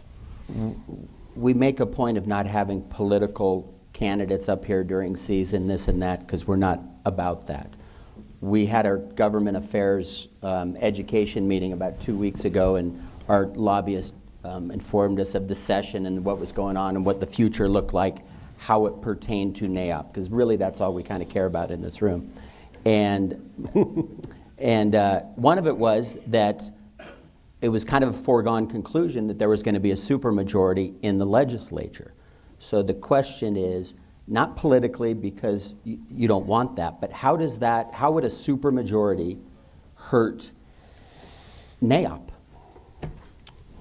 We make a point of not having political candidates up here during season, this and that, because we're not about that. We had our government affairs education meeting about 2 weeks ago, and our lobbyist informed us of the session and what was going on and what the future looked like, how it pertained to NAIOP, because really that's all we kind of care about in this room. And, one of it was that it was kind of a foregone conclusion that there was going to be a supermajority in the legislature. So the question is, not politically, because you don't want that, but how would a supermajority hurt NAIOP?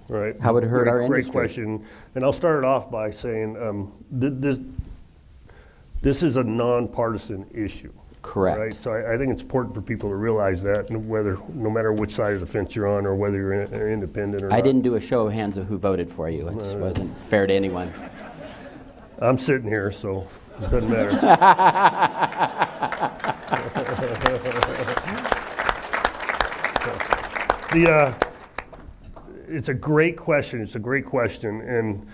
Right. How would it hurt our Great industry? question. And I'll start it off by saying this is a nonpartisan issue. Correct. Right? So I think it's important for people to realize that, no matter which side of the fence you're on or whether you're an independent or not. I didn't do a show of hands of who voted for you. It wasn't fair to anyone. I'm sitting here, so it doesn't matter. It's a great question. It's a great question. And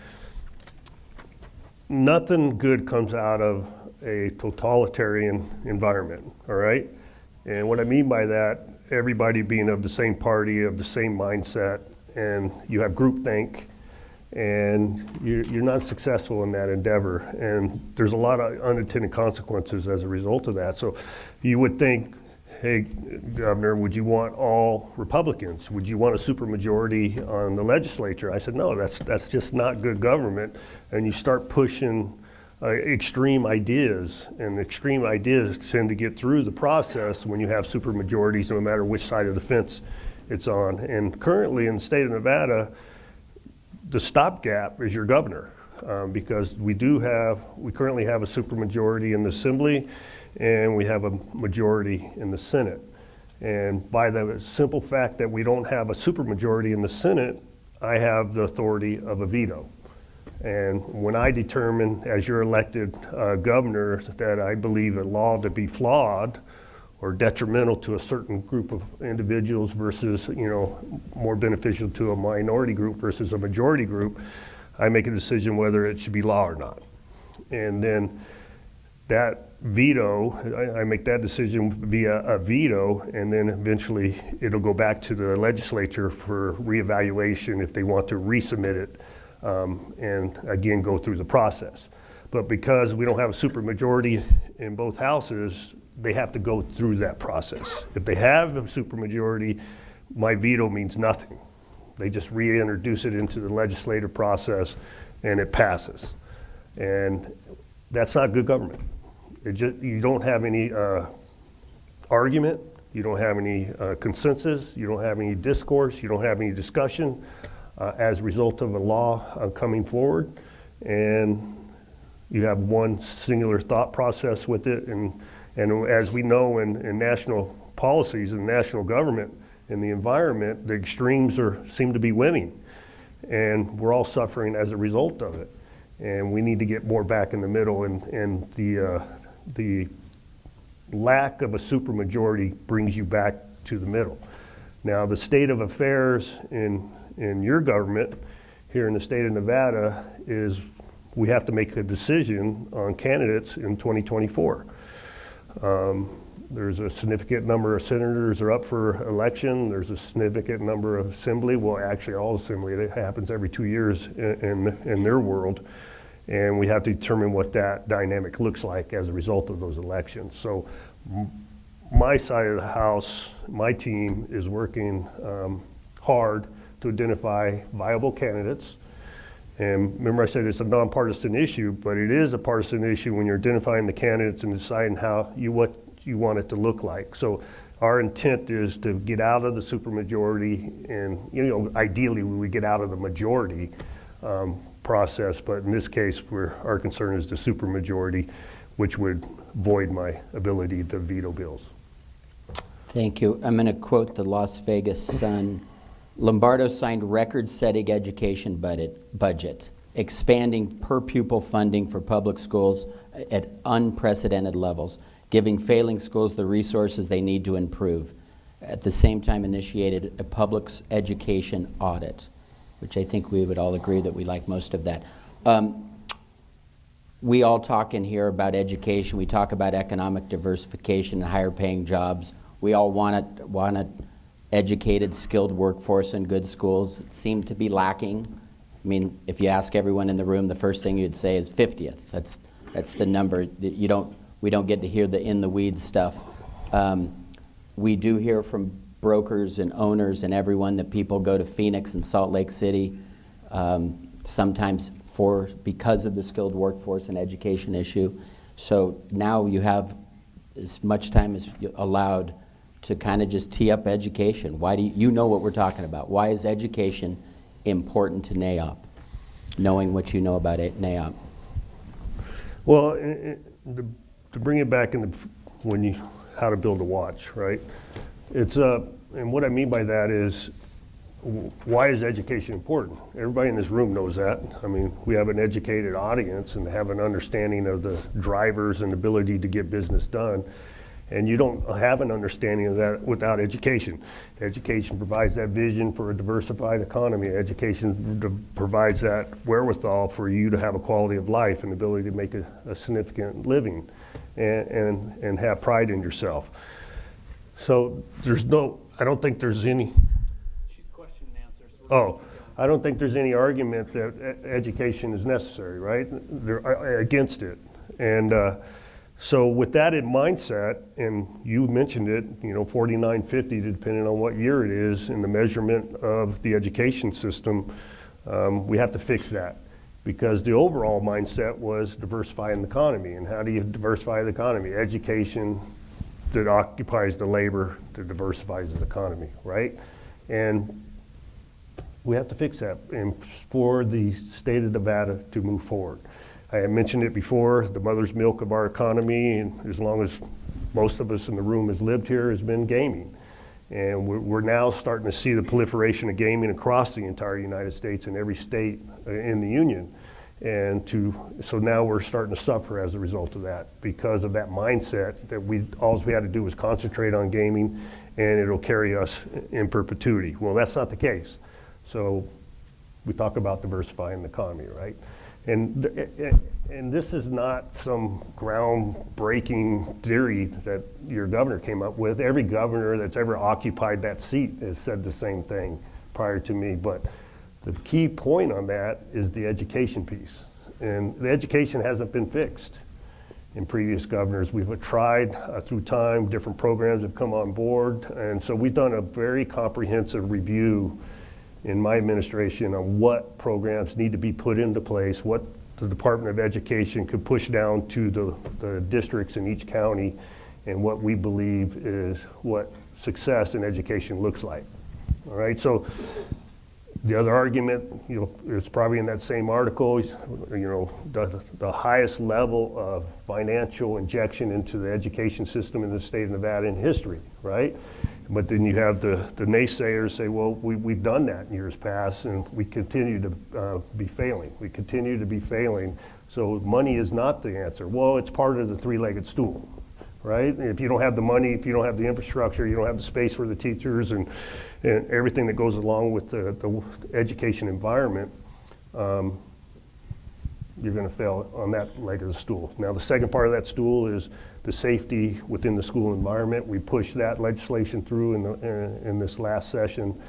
nothing good comes out of a totalitarian environment, all right? And what I mean by that, everybody being of the same party, of the same mindset, and you have groupthink, and you're not successful in that endeavor. And there's a lot of unintended consequences as a result of that. So you would think, hey, Governor, would you want all Republicans? Would you want a supermajority on the legislature? I said, no, that's just not good government. And you start pushing extreme ideas, and extreme ideas tend to get through the process when you have supermajorities, no matter which side of the fence it's on. And currently in the state of Nevada, the stopgap is your governor, because we currently have a supermajority in the Assembly, and we have a majority in the Senate. And by the simple fact that we don't have a supermajority in the Senate, I have the authority of a veto. And when I determine, as your elected governor, that I believe a law to be flawed or detrimental to a certain group of individuals versus, more beneficial to a minority group versus a majority group, I make a decision whether it should be law or not. And then that veto, I make that decision via a veto, and then eventually it'll go back to the legislature for reevaluation if they want to resubmit it. And again, go through the process. But because we don't have a supermajority in both houses, they have to go through that process. If they have a supermajority, my veto means nothing. They just reintroduce it into the legislative process and it passes. And that's not good government. You don't have any argument, you don't have any consensus, you don't have any discourse, you don't have any discussion as a result of a law coming forward, and you have one singular thought process with it. And as we know in national policies and national government in the environment, the extremes seem to be winning, and we're all suffering as a result of it. And we need to get more back in the middle, and the lack of a supermajority brings you back to the middle. Now, the state of affairs in your government here in the state of Nevada is we have to make a decision on candidates in 2024. There's a significant number of senators are up for election. There's a significant number of assembly. Well, actually, all assembly. It happens every 2 years in their world. And we have to determine what that dynamic looks like as a result of those elections. So my side of the house, my team is working hard to identify viable candidates. And remember I said it's a nonpartisan issue, but it is a partisan issue when you're identifying the candidates and deciding what you want it to look like. So our intent is to get out of the supermajority, and ideally we would get out of the majority process, but in this case our concern is the supermajority, which would void my ability to veto bills. Thank you. I'm going to quote the Las Vegas Sun. Lombardo signed record-setting education budget, expanding per-pupil funding for public schools at unprecedented levels, giving failing schools the resources they need to improve. At the same time, initiated a public education audit, which I think we would all agree that we like most of that. We all talk in here about education. We talk about economic diversification and higher paying jobs. We all want an educated, skilled workforce and good schools. It seem to be lacking. I mean, if you ask everyone in the room, the first thing you'd say is 50th. That's the number. We don't get to hear the in the weeds stuff. We do hear from brokers and owners and everyone that people go to Phoenix and Salt Lake City, sometimes because of the skilled workforce and education issue. So now you have as much time as allowed to kind of just tee up education. Why do you know what we're talking about? Why is education important to NAIOP, knowing what you know about NAIOP? Well, to bring it back how to build a watch, right? And what I mean by that is, why is education important? Everybody in this room knows that. I mean, we have an educated audience and have an understanding of the drivers and ability to get business done. And you don't have an understanding of that without education. Education provides that vision for a diversified economy. Education provides that wherewithal for you to have a quality of life and ability to make a significant living and have pride in yourself. So I don't think there's any. She's question and answer. I don't think there's any argument that education is necessary, right? They're against it. And so with that in mindset, and you mentioned it, 4950, depending on what year it is, in the measurement of the education system, we have to fix that. Because the overall mindset was diversifying the economy. And how do you diversify the economy? Education that occupies the labor that diversifies the economy, right? And we have to fix that for the state of Nevada to move forward. I had mentioned it before, the mother's milk of our economy, and as long as most of us in the room has lived here, has been gaming. And we're now starting to see the proliferation of gaming across the entire United States and every state in the union. And so now we're starting to suffer as a result of that because of that mindset that all we had to do was concentrate on gaming and it'll carry us in perpetuity. Well, that's not the case. So we talk about diversifying the economy, right? And this is not some groundbreaking theory that your governor came up with. Every governor that's ever occupied that seat has said the same thing prior to me. But the key point on that is the education piece. And the education hasn't been fixed in previous governors. We've tried through time, different programs have come on board. And so we've done a very comprehensive review in my administration on what programs need to be put into place, what the Department of Education could push down to the districts in each county, and what we believe is what success in education looks like. All right, so the other argument, it's probably in that same article, the highest level of financial injection into the education system in the state of Nevada in history, right? But then you have the naysayers say, well, we've done that in years past, and we continue to be failing. We continue to be failing, so money is not the answer. Well, it's part of the three-legged stool, right? If you don't have the money, if you don't have the infrastructure, you don't have the space for the teachers and everything that goes along with the education environment, you're going to fail on that leg of the stool. Now, the second part of that stool is the safety within the school environment. We pushed that legislation through in this last session,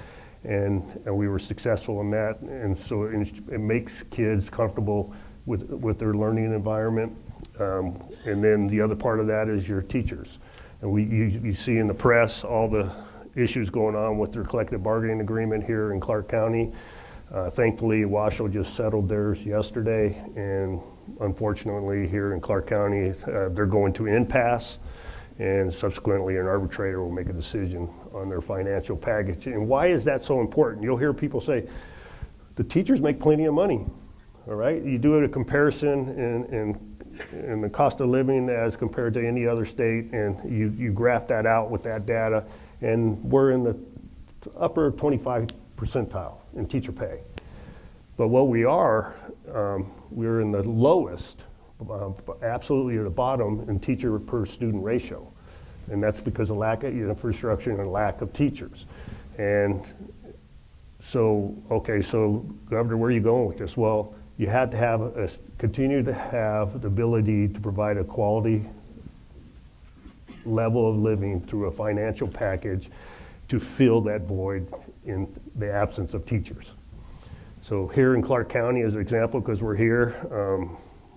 and we were successful in that. And so it makes kids comfortable with their learning environment. And then the other part of that is your teachers. And you see in the press all the issues going on with their collective bargaining agreement here in Clark County. Thankfully, Washoe just settled theirs yesterday, and unfortunately here in Clark County, they're going to impasse, and subsequently an arbitrator will make a decision on their financial package. And why is that so important? You'll hear people say, the teachers make plenty of money, all right? You do a comparison in the cost of living as compared to any other state, and you graph that out with that data, and we're in the upper 25 percentile in teacher pay. But what we're in the lowest, absolutely at the bottom in teacher per student ratio. And that's because of lack of infrastructure and lack of teachers. And so, okay, so Governor, where are you going with this? Well, you had to continue to have the ability to provide a quality level of living through a financial package to fill that void in the absence of teachers. So here in Clark County, as an example, because we're here,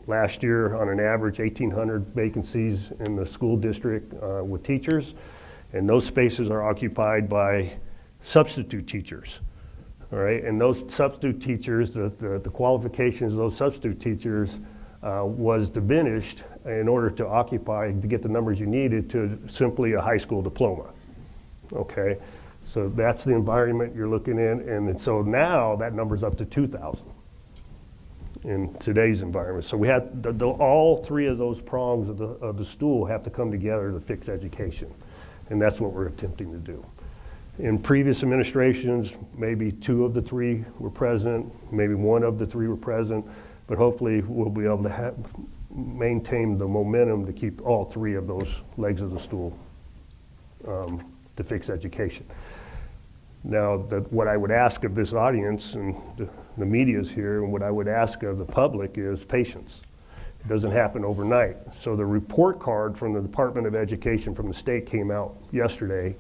last year on an average 1,800 vacancies in the school district with teachers, and those spaces are occupied by substitute teachers. All right, and those substitute teachers, the qualifications of those substitute teachers was diminished in order to get the numbers you needed to simply a high school diploma. Okay, so that's the environment you're looking in, and so now that number's up to 2,000 in today's environment. So we had all three of those prongs of the stool have to come together to fix education, and that's what we're attempting to do. In previous administrations, maybe 2 of the 3 were present, maybe 1 of the 3 were present, but hopefully we'll be able to maintain the momentum to keep all 3 of those legs of the stool to fix education. Now, what I would ask of this audience and the media's here, and what I would ask of the public is patience. It doesn't happen overnight. So the report card from the Department of Education from the state came out yesterday,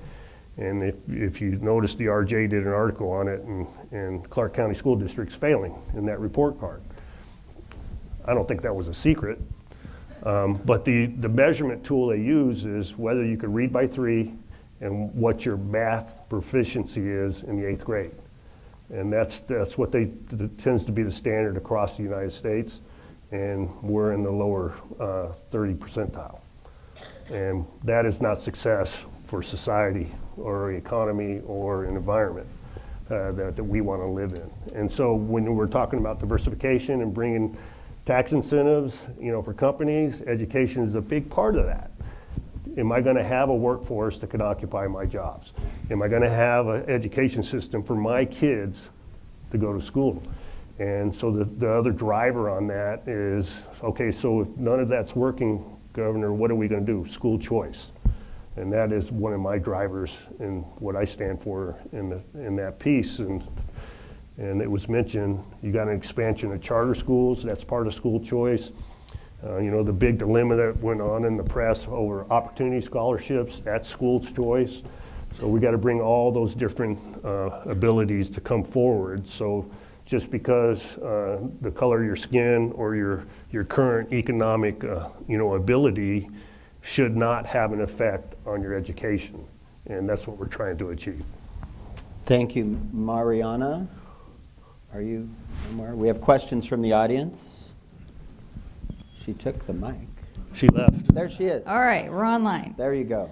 and if you notice, the RJ did an article on it, and Clark County School District's failing in that report card. I don't think that was a secret, but the measurement tool they use is whether you could read by 3 and what your math proficiency is in the 8th grade. And that's what tends to be the standard across the United States, and we're in the lower 30 percentile. And that is not success for society or economy or an environment that we want to live in. And so when we're talking about diversification and bringing tax incentives, for companies, education is a big part of that. Am I going to have a workforce that can occupy my jobs? Am I going to have an education system for my kids to go to school? And so the other driver on that is, okay, so if none of that's working, Governor, what are we going to do? School choice. And that is one of my drivers in what I stand for in that piece. And it was mentioned, you got an expansion of charter schools, that's part of school choice. The big dilemma that went on in the press over opportunity scholarships, that's school's choice. So we got to bring all those different abilities to come forward. So just because the color of your skin or your current economic ability should not have an effect on your education. And that's what we're trying to achieve. Thank you, Mariana. Are you somewhere? We have questions from the audience. She took the mic. She left. There she is. All right, we're online. There you go.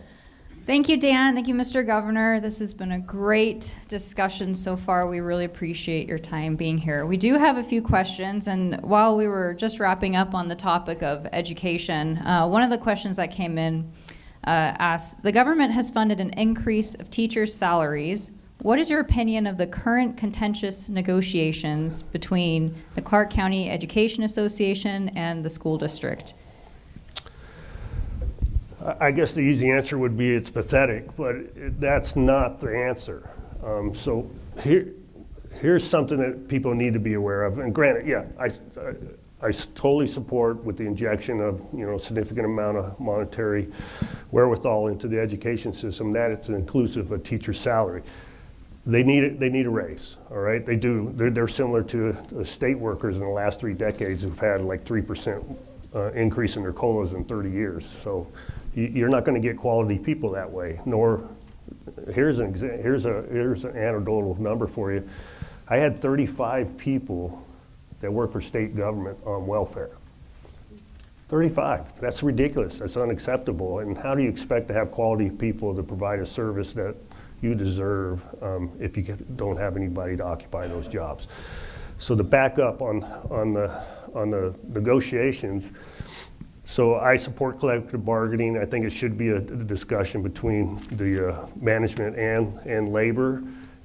Thank you, Dan. Thank you, Mr. Governor. This has been a great discussion so far. We really appreciate your time being here. We do have a few questions, and while we were just wrapping up on the topic of education, one of the questions that came in asked, the government has funded an increase of teachers' salaries. What is your opinion of the current contentious negotiations between the Clark County Education Association and the school district? I guess the easy answer would be it's pathetic, but that's not the answer. So here's something that people need to be aware of. And granted, yeah, totally support with the injection of, significant amount of monetary wherewithal into the education system, that it's inclusive of teacher salary. They need a raise, all right? They do. They're similar to state workers in the last 3 decades who've had like 3% increase in their COLAs in 30 years. So you're not going to get quality people that way. Nor, here's an anecdotal number for you. I had 35 people that work for state government on welfare. 35. That's ridiculous. That's unacceptable. And how do you expect to have quality people to provide a service that you deserve if you don't have anybody to occupy those jobs? So to back up on the negotiations, so I support collective bargaining. I think it should be a discussion between the management and labor,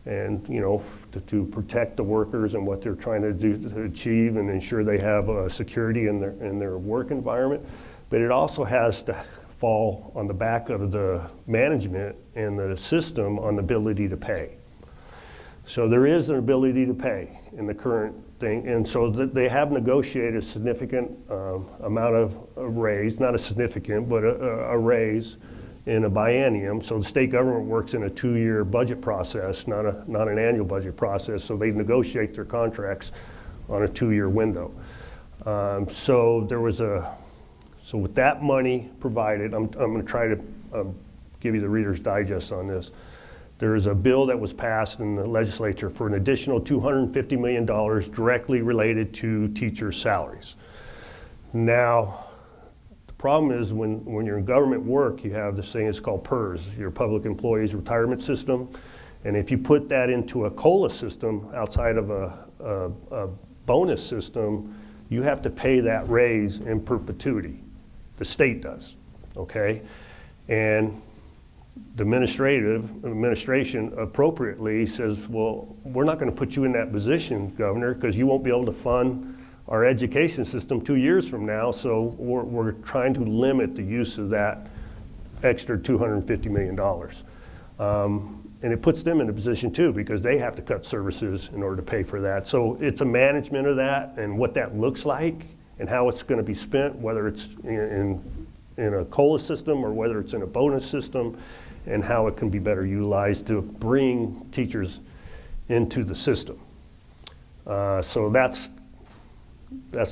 and to protect the workers and what they're trying to do to achieve and ensure they have security in their work environment. But it also has to fall on the back of the management and the system on the ability to pay. So there is an ability to pay in the current thing, and so they have negotiated a significant amount of a raise, not a significant, but a raise in a biennium. So the state government works in a 2-year budget process, not an annual budget process, so they negotiate their contracts on a 2-year window. So with that money provided, I'm going to try to give you the Reader's Digest on this. There is a bill that was passed in the legislature for an additional $250 million directly related to teacher salaries. Now, the problem is when you're in government work, you have this thing, it's called PERS, your Public Employees Retirement System. And if you put that into a COLA system outside of a bonus system, you have to pay that raise in perpetuity. The state does, okay? And the administration appropriately says, well, we're not going to put you in that position, Governor, because you won't be able to fund our education system 2 years from now, so we're trying to limit the use of that extra $250 million. And it puts them in a position too, because they have to cut services in order to pay for that. So it's a management of that and what that looks like and how it's going to be spent, whether it's in a COLA system or whether it's in a bonus system, and how it can be better utilized to bring teachers into the system. So that's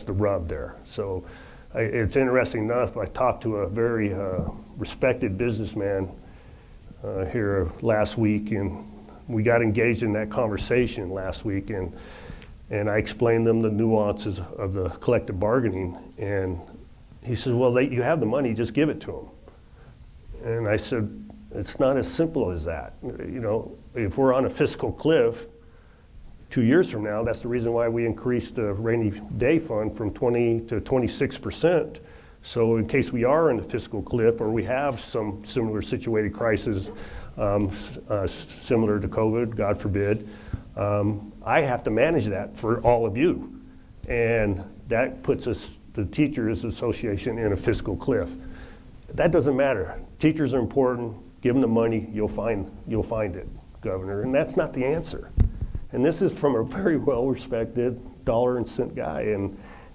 the rub there. So it's interesting enough, I talked to a very respected businessman here last week, and we got engaged in that conversation last week, and I explained them the nuances of the collective bargaining, and he says, well, you have the money, just give it to them. And I said, it's not as simple as that. If we're on a fiscal cliff 2 years from now, that's the reason why we increased the rainy day fund from 20 to 26%. So in case we are in a fiscal cliff or we have some similar situated crisis similar to COVID, God forbid, I have to manage that for all of you. And that puts us, the Teachers Association, in a fiscal cliff. That doesn't matter. Teachers are important. Give them the money, you'll find it, Governor. And that's not the answer. And this is from a very well-respected dollar and cent guy.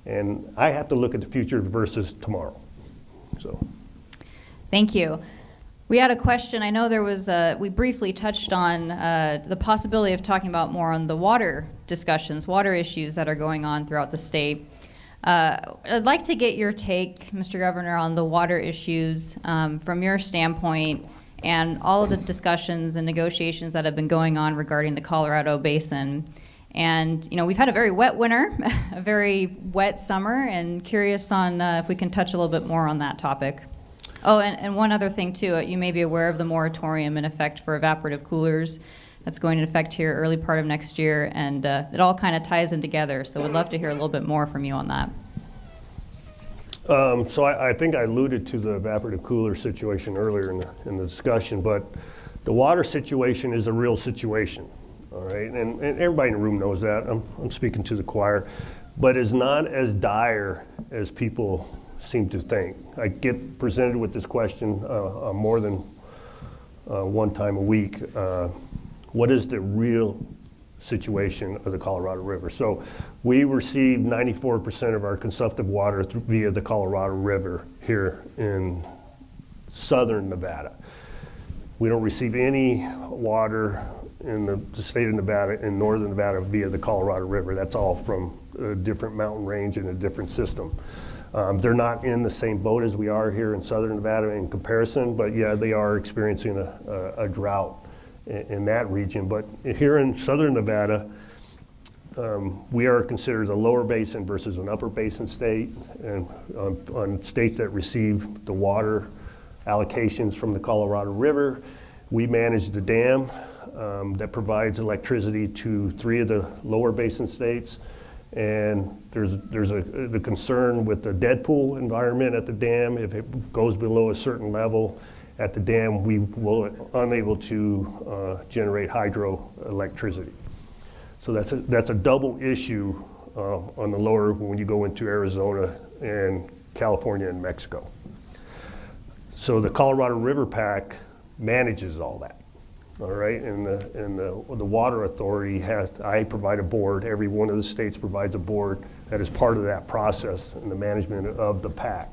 And I have to look at the future versus tomorrow. So, thank you. We had a question. I know there was we briefly touched on the possibility of talking about more on the water discussions, water issues that are going on throughout the state. I'd like to get your take, Mr. Governor, on the water issues from your standpoint and all of the discussions and negotiations that have been going on regarding the Colorado Basin. And we've had a very wet winter, a very wet summer, and curious on if we can touch a little bit more on that topic. Oh, and one other thing too, you may be aware of the moratorium in effect for evaporative coolers that's going into effect here early part of next year, and it all kind of ties in together, so we'd love to hear a little bit more from you on that. So I think I alluded to the evaporative cooler situation earlier in the discussion, but the water situation is a real situation, all right? And everybody in the room knows that. I'm speaking to the choir, but it's not as dire as people seem to think. I get presented with this question more than one time a week. What is the real situation of the Colorado River. So we receive 94% of our consumptive water via the Colorado River here in southern Nevada. We don't receive any water in the state of Nevada and northern Nevada via the Colorado River. That's all from a different mountain range and a different system. They're not in the same boat as we are here in southern Nevada in comparison, but yeah, they are experiencing a drought in that region. But here in southern Nevada, we are considered a lower basin versus an upper basin state. And on states that receive the water allocations from the Colorado River, we manage the dam that provides electricity to 3 of the lower basin states. And there's the concern with the dead pool environment at the dam. If it goes below a certain level at the dam, we will unable to generate hydroelectricity. So that's a double issue on the lower when you go into Arizona and California and Mexico. So the Colorado River Pack manages all that. All right, and the Water Authority I provide a board. Every one of the states provides a board that is part of that process and the management of the PAC.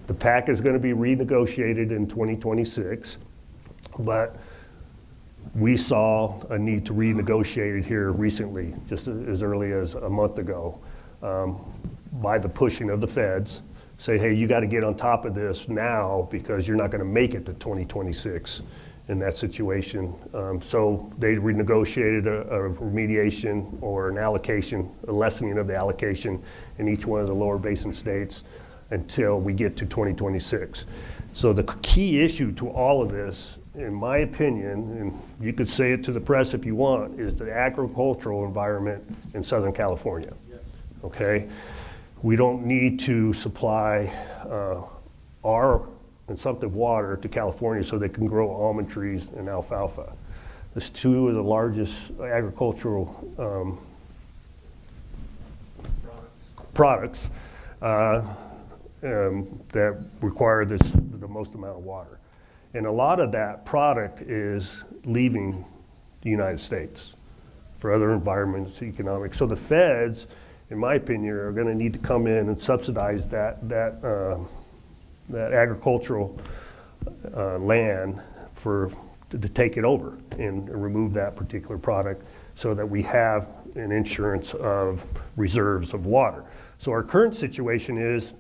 The PAC is going to be renegotiated in 2026, but we saw a need to renegotiate it here recently, just as early as a month ago, by the pushing of the feds. Say, hey, you got to get on top of this now because you're not going to make it to 2026. In that situation. So they renegotiated a remediation or an allocation, a lessening of the allocation in each one of the lower basin states until we get to 2026. So the key issue to all of this, in my opinion, and you could say it to the press if you want, is the agricultural environment in Southern California. Yes. Okay? We don't need to supply our consumptive water to California so they can grow almond trees and alfalfa. There's 2 of the largest agricultural products that require the most amount of water. And a lot of that product is leaving the United States for other environments, economic. So the feds, in my opinion, are going to need to come in and subsidize that agricultural land to take it over and remove that particular product so that we have an insurance of reserves of water. So our current situation is,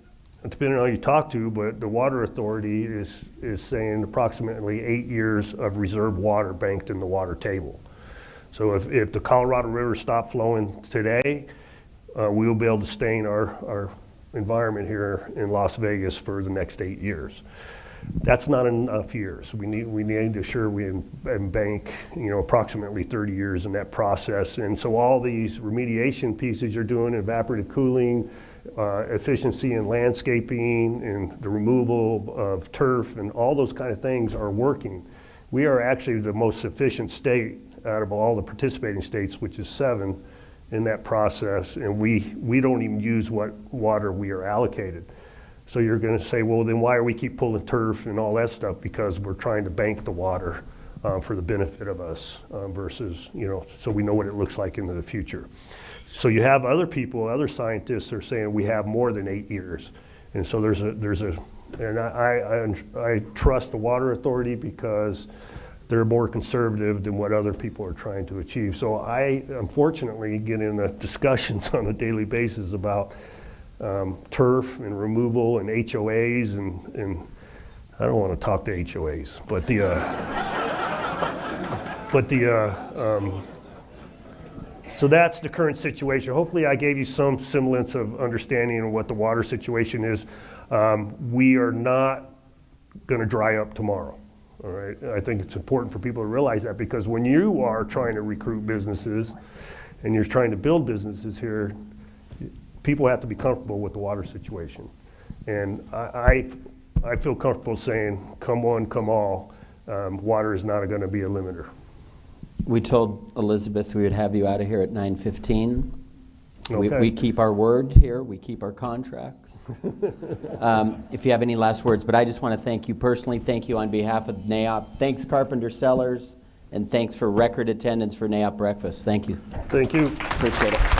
depending on who you talk to, but the Water Authority is saying approximately 8 years of reserve water banked in the water table. So if the Colorado River stopped flowing today, we will be able to sustain our environment here in Las Vegas for the next 8 years. That's not enough years. We need to ensure we bank, approximately 30 years in that process. And so all these remediation pieces you're doing, evaporative cooling, efficiency in landscaping, and the removal of turf, and all those kind of things are working. We are actually the most efficient state out of all the participating states, which is 7. In that process, and we don't even use what water we are allocated. So you're going to say, well, then why are we keep pulling turf and all that stuff? Because we're trying to bank the water for the benefit of us versus, so we know what it looks like into the future. So you have other people, other scientists are saying we have more than 8 years. And so and I trust the Water Authority because they're more conservative than what other people are trying to achieve. So I, unfortunately, get in discussions on a daily basis about turf and removal and HOAs, and I don't want to talk to HOAs, so that's the current situation. Hopefully I gave you some semblance of understanding of what the water situation is. We are not going to dry up tomorrow. All right, I think it's important for people to realize that, because when you are trying to recruit businesses and you're trying to build businesses here, people have to be comfortable with the water situation. And I feel comfortable saying, come one, come all, water is not going to be a limiter. We told Elizabeth we would have you out of here at 9:15. Okay. We keep our word here. We keep our contracts. If you have any last words, but I just want to thank you personally. Thank you on behalf of NAOP. Thanks, Carpenter Sellers And thanks for record attendance for NAIOP breakfast. Thank you. Thank you. Appreciate it.